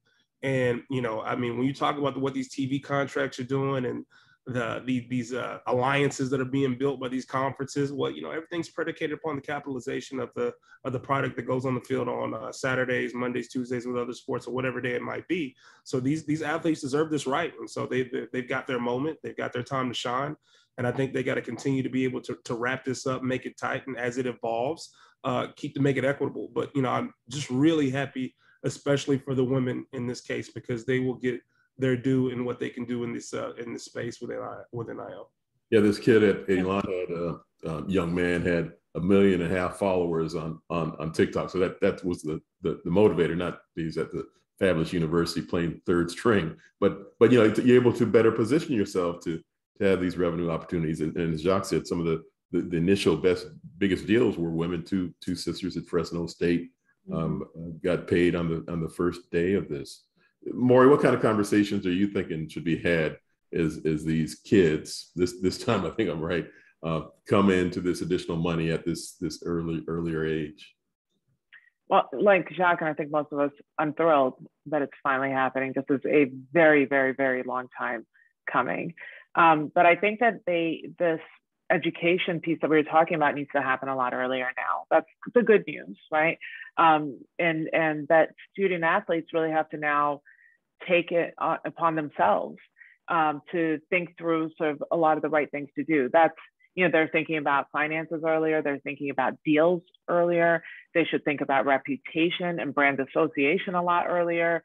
And, when you talk about what these TV contracts are doing and these alliances that are being built by these conferences. Well, everything's predicated upon the capitalization of the product that goes on the field on Saturdays, Mondays, Tuesdays with other sports, or whatever day it might be. So these athletes deserve this right, and so they've got their moment, they've got their time to shine, and I think they got to continue to be able to wrap this up, make it tight, and as it evolves, make it equitable. But I'm just really happy, especially for the women in this case, because they will get their due in what they can do in this space with NIL. Yeah, this kid at Elon had a young man had 1.5 million followers on TikTok. So that was the motivator, not these at the fabulous university playing third string, but you're able to better position yourself to have these revenue opportunities. And as Jacques said, some of the initial biggest deals were women. Two sisters at Fresno State got paid on the first day of this. Mori, what kind of conversations are you thinking should be had as these kids, this time I think I'm right, come into this additional money at this earlier age? Well, like Jacques, and I think most of us, I'm thrilled that it's finally happening. This is a very, very, very long time coming. But I think that this education piece that we were talking about needs to happen a lot earlier now. That's the good news, right? And that student athletes really have to now take it upon themselves to think through sort of a lot of the right things to do. That's, they're thinking about finances earlier. They're thinking about deals earlier. They should think about reputation and brand association a lot earlier.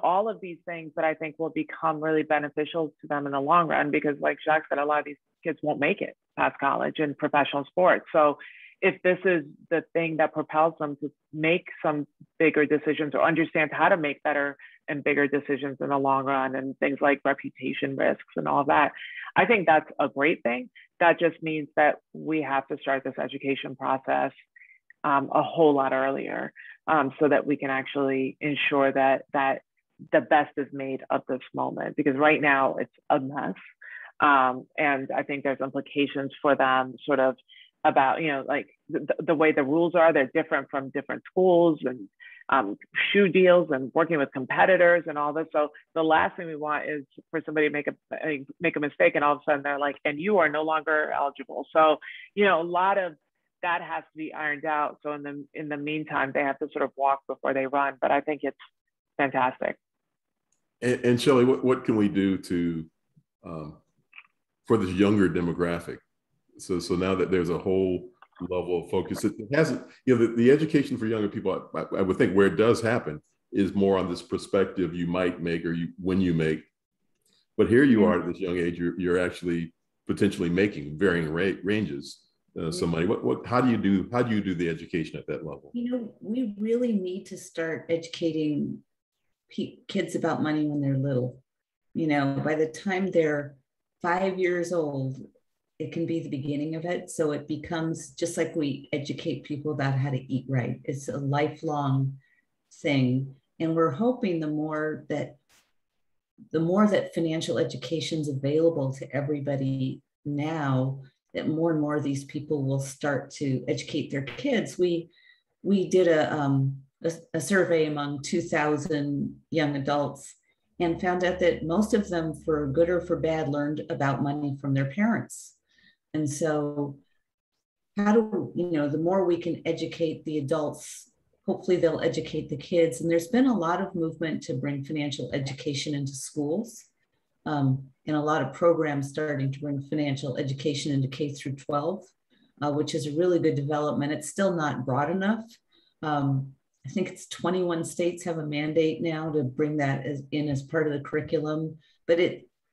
All of these things that I think will become really beneficial to them in the long run, because like Jacques said, a lot of these kids won't make it past college and professional sports. So if this is the thing that propels them to make some bigger decisions or understand how to make better and bigger decisions in the long run, and things like reputation risks and all that, I think that's a great thing. That just means that we have to start this education process a whole lot earlier, so that we can actually ensure that the best is made of this moment, because right now it's a mess. And I think there's implications for them sort of about, like the way the rules are, they're different from different schools, and shoe deals and working with competitors and all this. So the last thing we want is for somebody to make a mistake, and all of a sudden they're like, and you are no longer eligible. So, a lot of that has to be ironed out. So in the meantime, they have to sort of walk before they run. But I think it's fantastic. And Shelley, what can we do to for this younger demographic? So now that there's a whole level of focus, it hasn't, the education for younger people, I would think where it does happen is more on this perspective you might make or when you make. But here you are at this young age, you're actually potentially making varying ranges some money. How do you do the education at that level? We really need to start educating kids about money when they're little. By the time they're 5 years old, it can be the beginning of it. So it becomes just like we educate people about how to eat right. It's a lifelong thing. And we're hoping the more that financial education is available to everybody now, that more and more of these people will start to educate their kids. We did a survey among 2,000 young adults and found out that most of them, for good or for bad, learned about money from their parents. And so the more we can educate the adults, hopefully they'll educate the kids. And there's been a lot of movement to bring financial education into schools, and a lot of programs starting to bring financial education into K through 12, which is a really good development. It's still not broad enough. I think it's 21 states have a mandate now to bring that as part of the curriculum, but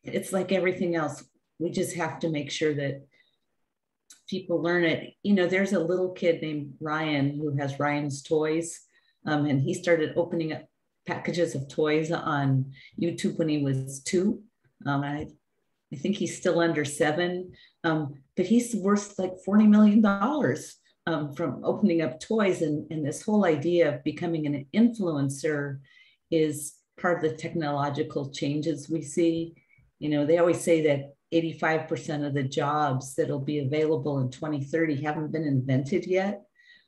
it's like everything else. We just have to make sure that people learn it. There's a little kid named Ryan who has Ryan's Toys, and he started opening up packages of toys on YouTube when he was 2. I think he's still under 7, but he's worth like $40 million from opening up toys. And this whole idea of becoming an influencer is part of the technological changes we see. They always say that 85% of the jobs that'll be available in 2030 haven't been invented yet.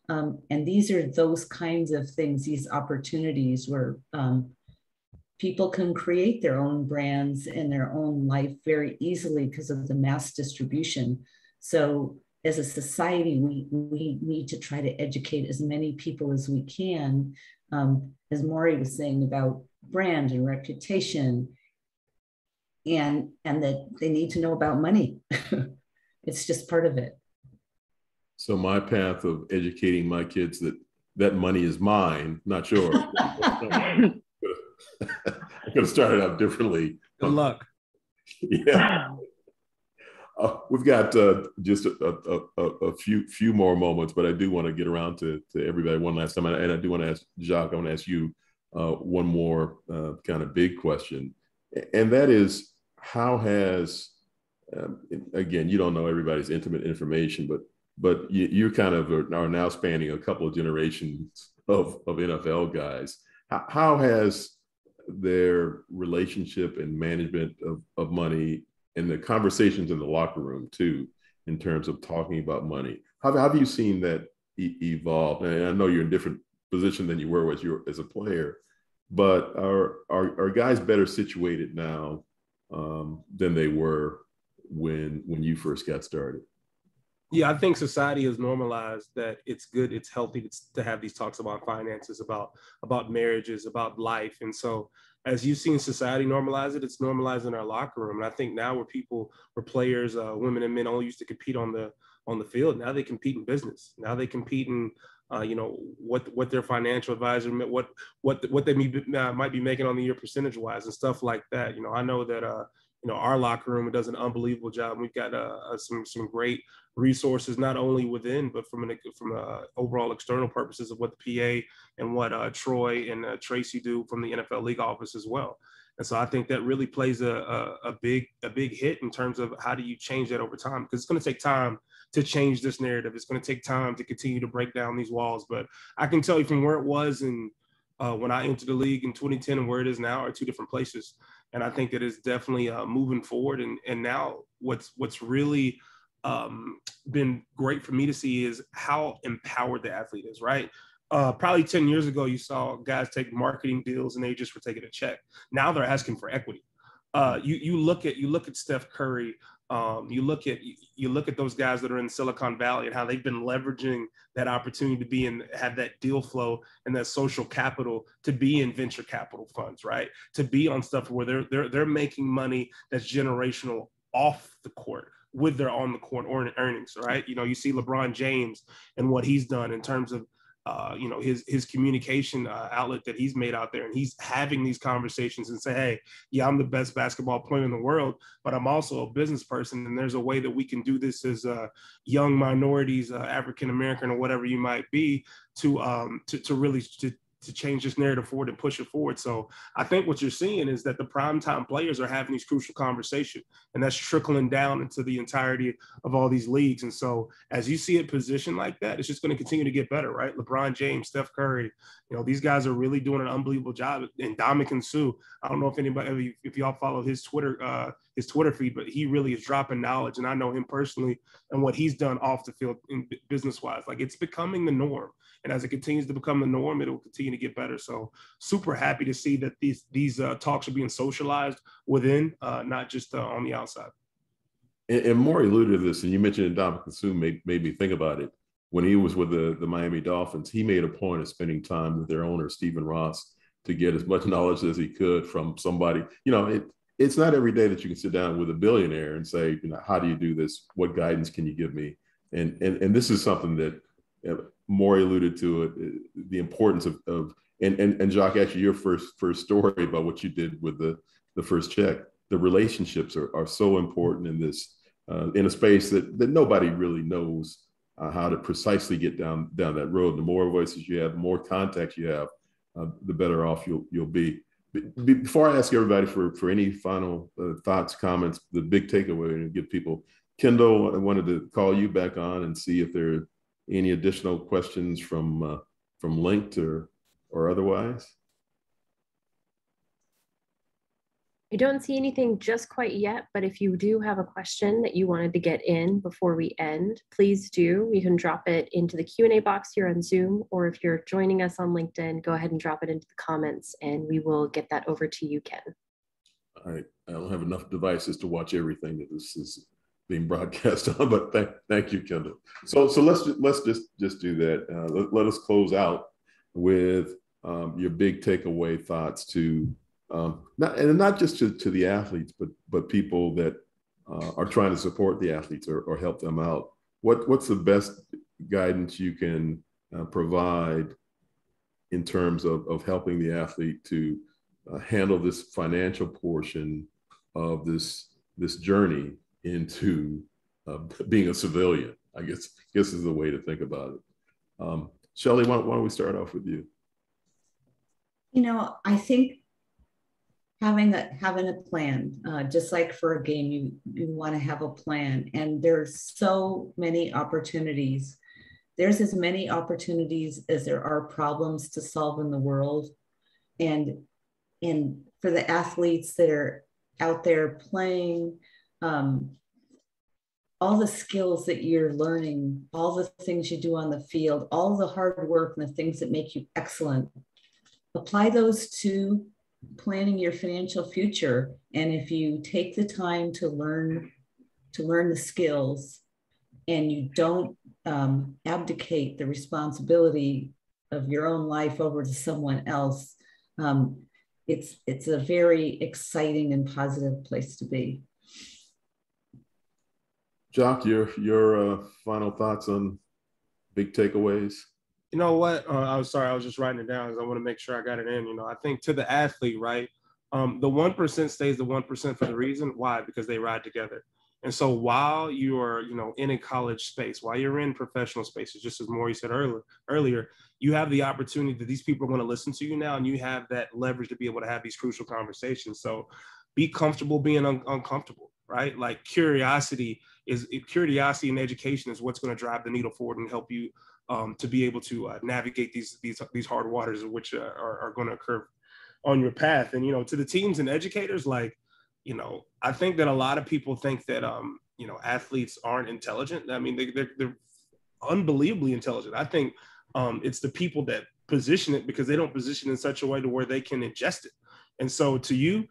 And these are those kinds of things, these opportunities where people can create their own brands in their own life very easily because of the mass distribution. So as a society, we need to try to educate as many people as we can, as Mori was saying about brand and reputation, and that they need to know about money. It's just part of it. So my path of educating my kids that money is mine, not yours. I could have started out differently. Good luck. Yeah. We've got just a few more moments, but I do want to get around to everybody one last time. And I do want to ask Jacques, I want to ask you one more kind of big question. And that is, how has, again, you don't know everybody's intimate information, but you kind of are now spanning a couple of generations of NFL guys. How has their relationship and management of money and the conversations in the locker room too, in terms of talking about money, how have you seen that evolve? And I know you're in a different position than you were as a player, but are guys better situated now than they were when you first got started? Yeah, I think society has normalized that it's good, it's healthy to have these talks about finances, about marriages, about life. And so as you've seen society normalize it, it's normalized in our locker room. And I think now where players, women and men only used to compete on the field, now they compete in business. Now they compete in what their financial advisor, what they might be making on the year percentage wise and stuff like that. I know that our locker room does an unbelievable job. We've got some great resources, not only within, but from overall external purposes of what the PA and what Troy and Tracy do from the NFL league office as well. And so I think that really plays a big hit in terms of how do you change that over time, because it's going to take time to change this narrative. It's going to take time to continue to break down these walls. But I can tell you from where it was and when I entered the league in 2010 and where it is now are two different places. And I think that it's definitely moving forward. And now what's really been great for me to see is how empowered the athlete is, right? Probably 10 years ago, you saw guys take marketing deals and they just were taking a check. Now they're asking for equity. You look at Steph Curry. You look at those guys that are in Silicon Valley and how they've been leveraging that opportunity to be in, have that deal flow and that social capital to be in venture capital funds, right? To be on stuff where they're making money that's generational off the court with their on the court earnings, right? You see LeBron James and what he's done in terms of his communication outlet that he's made out there, and he's having these conversations and say, hey, yeah, I'm the best basketball player in the world, but I'm also a business person, and there's a way that we can do this as young minorities, African American or whatever you might be, to really change this narrative forward and push it forward. So I think what you're seeing is that the primetime players are having these crucial conversations, and that's trickling down into the entirety of all these leagues. And so as you see it positioned like that, it's just going to continue to get better, right? LeBron James, Steph Curry, these guys are really doing an unbelievable job. And Ndamukong Suh, I don't know if y'all follow his Twitter feed, but he really is dropping knowledge. And I know him personally and what he's done off the field in business-wise. Like, it's becoming the norm. And as it continues to become the norm, it will continue to get better. So super happy to see that these talks are being socialized within, not just on the outside. And Mori alluded to this, and you mentioned Ndamukong Suh made me think about it. When he was with the Miami Dolphins, he made a point of spending time with their owner, Stephen Ross, to get as much knowledge as he could from somebody. It's not every day that you can sit down with a billionaire and say, how do you do this? What guidance can you give me? And this is something that Mori alluded to it, the importance of and Jacques, actually your first story about what you did with the first check. The relationships are so important in this in a space that nobody really knows how to precisely get down that road. The more voices you have, the more contacts you have, the better off you'll be. Before I ask everybody for any final thoughts, comments, the big takeaway, and give people, Kendall, I wanted to call you back on and see if there are any additional questions from Linked or otherwise. I don't see anything just quite yet, but if you do have a question that you wanted to get in before we end, please do. You can drop it into the Q&A box here on Zoom, or if you're joining us on LinkedIn, go ahead and drop it into the comments and we will get that over to you, Ken. All right. I don't have enough devices to watch everything that this is being broadcast on, but thank you, Kendall. So let's just do that. Let us close out with your big takeaway thoughts to not just to the athletes, but people that are trying to support the athletes or help them out. What's the best guidance you can provide in terms of helping the athlete to handle this financial portion of this journey into being a civilian? I guess is the way to think about it. Shelley, why don't we start off with you? You know, I think having a plan, just like for a game, you want to have a plan, and there's so many opportunities. There's as many opportunities as there are problems to solve in the world, and for the athletes that are out there playing, all the skills that you're learning, all the things you do on the field, all the hard work and the things that make you excellent, apply those to planning your financial future. And if you take the time to learn the skills, and you don't abdicate the responsibility of your own life over to someone else, it's a very exciting and positive place to be. Jacques, your final thoughts on big takeaways? You know what? I was sorry, I was just writing it down because I want to make sure I got it in. You know, I think to the athlete, right? The 1% stays the 1% for the reason why, because they ride together. And so while you are, you know, in a college space, while you're in professional spaces, just as Mori said earlier, you have the opportunity that these people are going to listen to you now, and you have that leverage to be able to have these crucial conversations. So be comfortable being uncomfortable, right? Like curiosity and education is what's going to drive the needle forward and help you to be able to navigate these hard waters, which are going to occur on your path. And, you know, to the teams and educators, like, you know, I think that a lot of people think that, you know, athletes aren't intelligent. I mean, they're unbelievably intelligent. I think it's the people that position it, because they don't position in such a way to where they can ingest it. And so to you,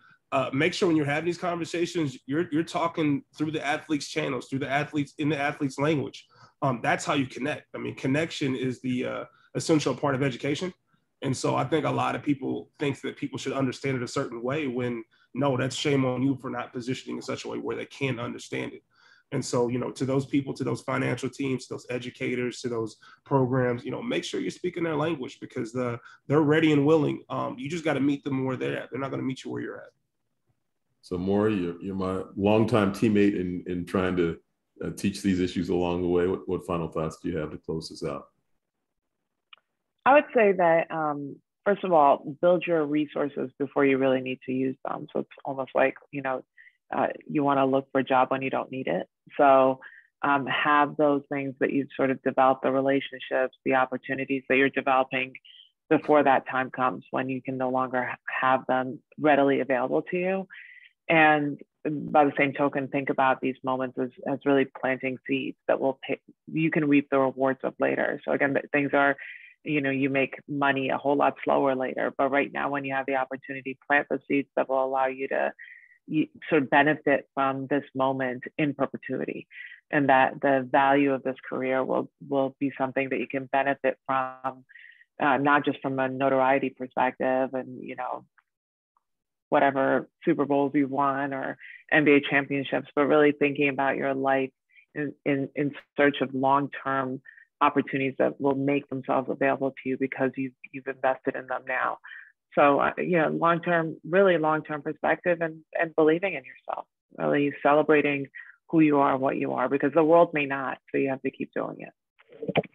make sure when you're having these conversations, you're talking through the athletes' channels, through the athletes, in the athletes' language. That's how you connect. I mean, connection is the essential part of education. And so I think a lot of people think that people should understand it a certain way, when no, that's shame on you for not positioning in such a way where they can understand it. And so, you know, to those people, to those financial teams, to those educators, to those programs, you know, make sure you're speaking their language, because they're ready and willing. You just got to meet them where they're at. They're not going to meet you where you're at. So Mori, you're my longtime teammate in trying to teach these issues along the way. What final thoughts do you have to close this out? I would say that, first of all, build your resources before you really need to use them. So it's almost like, you know, you want to look for a job when you don't need it. So have those things that you've sort of developed, the relationships, the opportunities that you're developing before that time comes when you can no longer have them readily available to you. And by the same token, think about these moments as really planting seeds that you can reap the rewards of later. So again, things are, you know, you make money a whole lot slower later, but right now when you have the opportunity, plant the seeds that will allow you to sort of benefit from this moment in perpetuity, and that the value of this career will be something that you can benefit from, not just from a notoriety perspective and, you know, whatever Super Bowls you won or NBA championships, but really thinking about your life in search of long-term opportunities that will make themselves available to you because you've invested in them now. So, you know, really long-term perspective and believing in yourself, really celebrating who you are, what you are, because the world may not, so you have to keep doing it.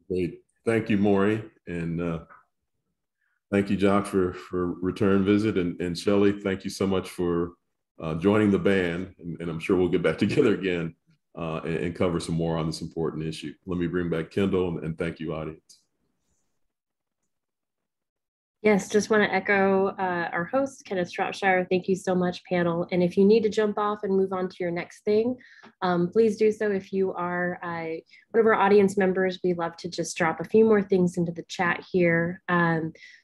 Great. Thank you, Mori. And thank you, Jacques, for return visit. And Shelley, thank you so much for joining the band. And I'm sure we'll get back together again and cover some more on this important issue. Let me bring back Kendall, and thank you, audience. Yes, just want to echo our host, Kenneth Shropshire. Thank you so much, panel. And if you need to jump off and move on to your next thing, please do so. If you are one of our audience members, we love to just drop a few more things into the chat here.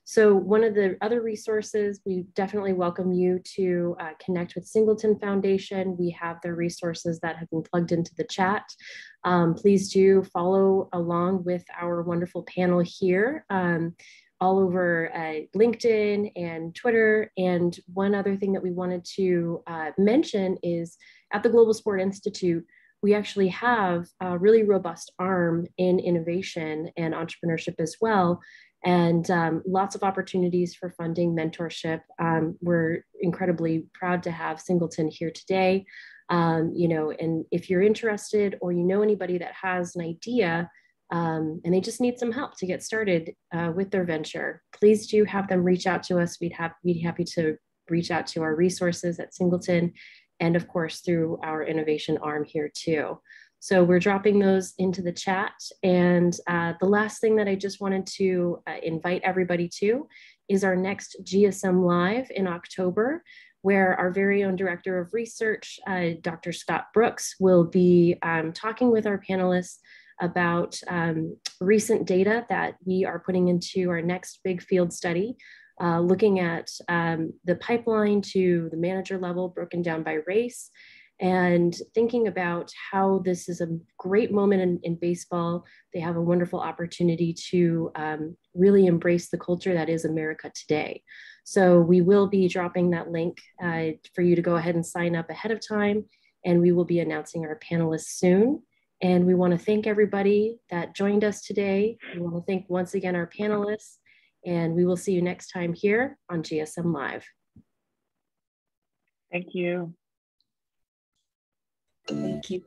So one of the other resources, we definitely welcome you to connect with Singleton Foundation. We have their resources that have been plugged into the chat. Please do follow along with our wonderful panel here. All over LinkedIn and Twitter. And one other thing that we wanted to mention is at the Global Sport Institute, we actually have a really robust arm in innovation and entrepreneurship as well. And lots of opportunities for funding, mentorship. We're incredibly proud to have Singleton here today. You know, and if you're interested or you know anybody that has an idea, and they just need some help to get started with their venture, please do have them reach out to us. We'd be happy to reach out to our resources at Singleton, and of course through our innovation arm here too. So we're dropping those into the chat. And the last thing that I just wanted to invite everybody to is our next GSM Live in October, where our very own Director of Research, Dr. Scott Brooks, will be talking with our panelists about recent data that we are putting into our next big field study, looking at the pipeline to the manager level broken down by race, and thinking about how this is a great moment in baseball. They have a wonderful opportunity to really embrace the culture that is America today. So we will be dropping that link for you to go ahead and sign up ahead of time, and we will be announcing our panelists soon. And we want to thank everybody that joined us today. We want to thank once again our panelists, and we will see you next time here on GSM Live. Thank you. Thank you.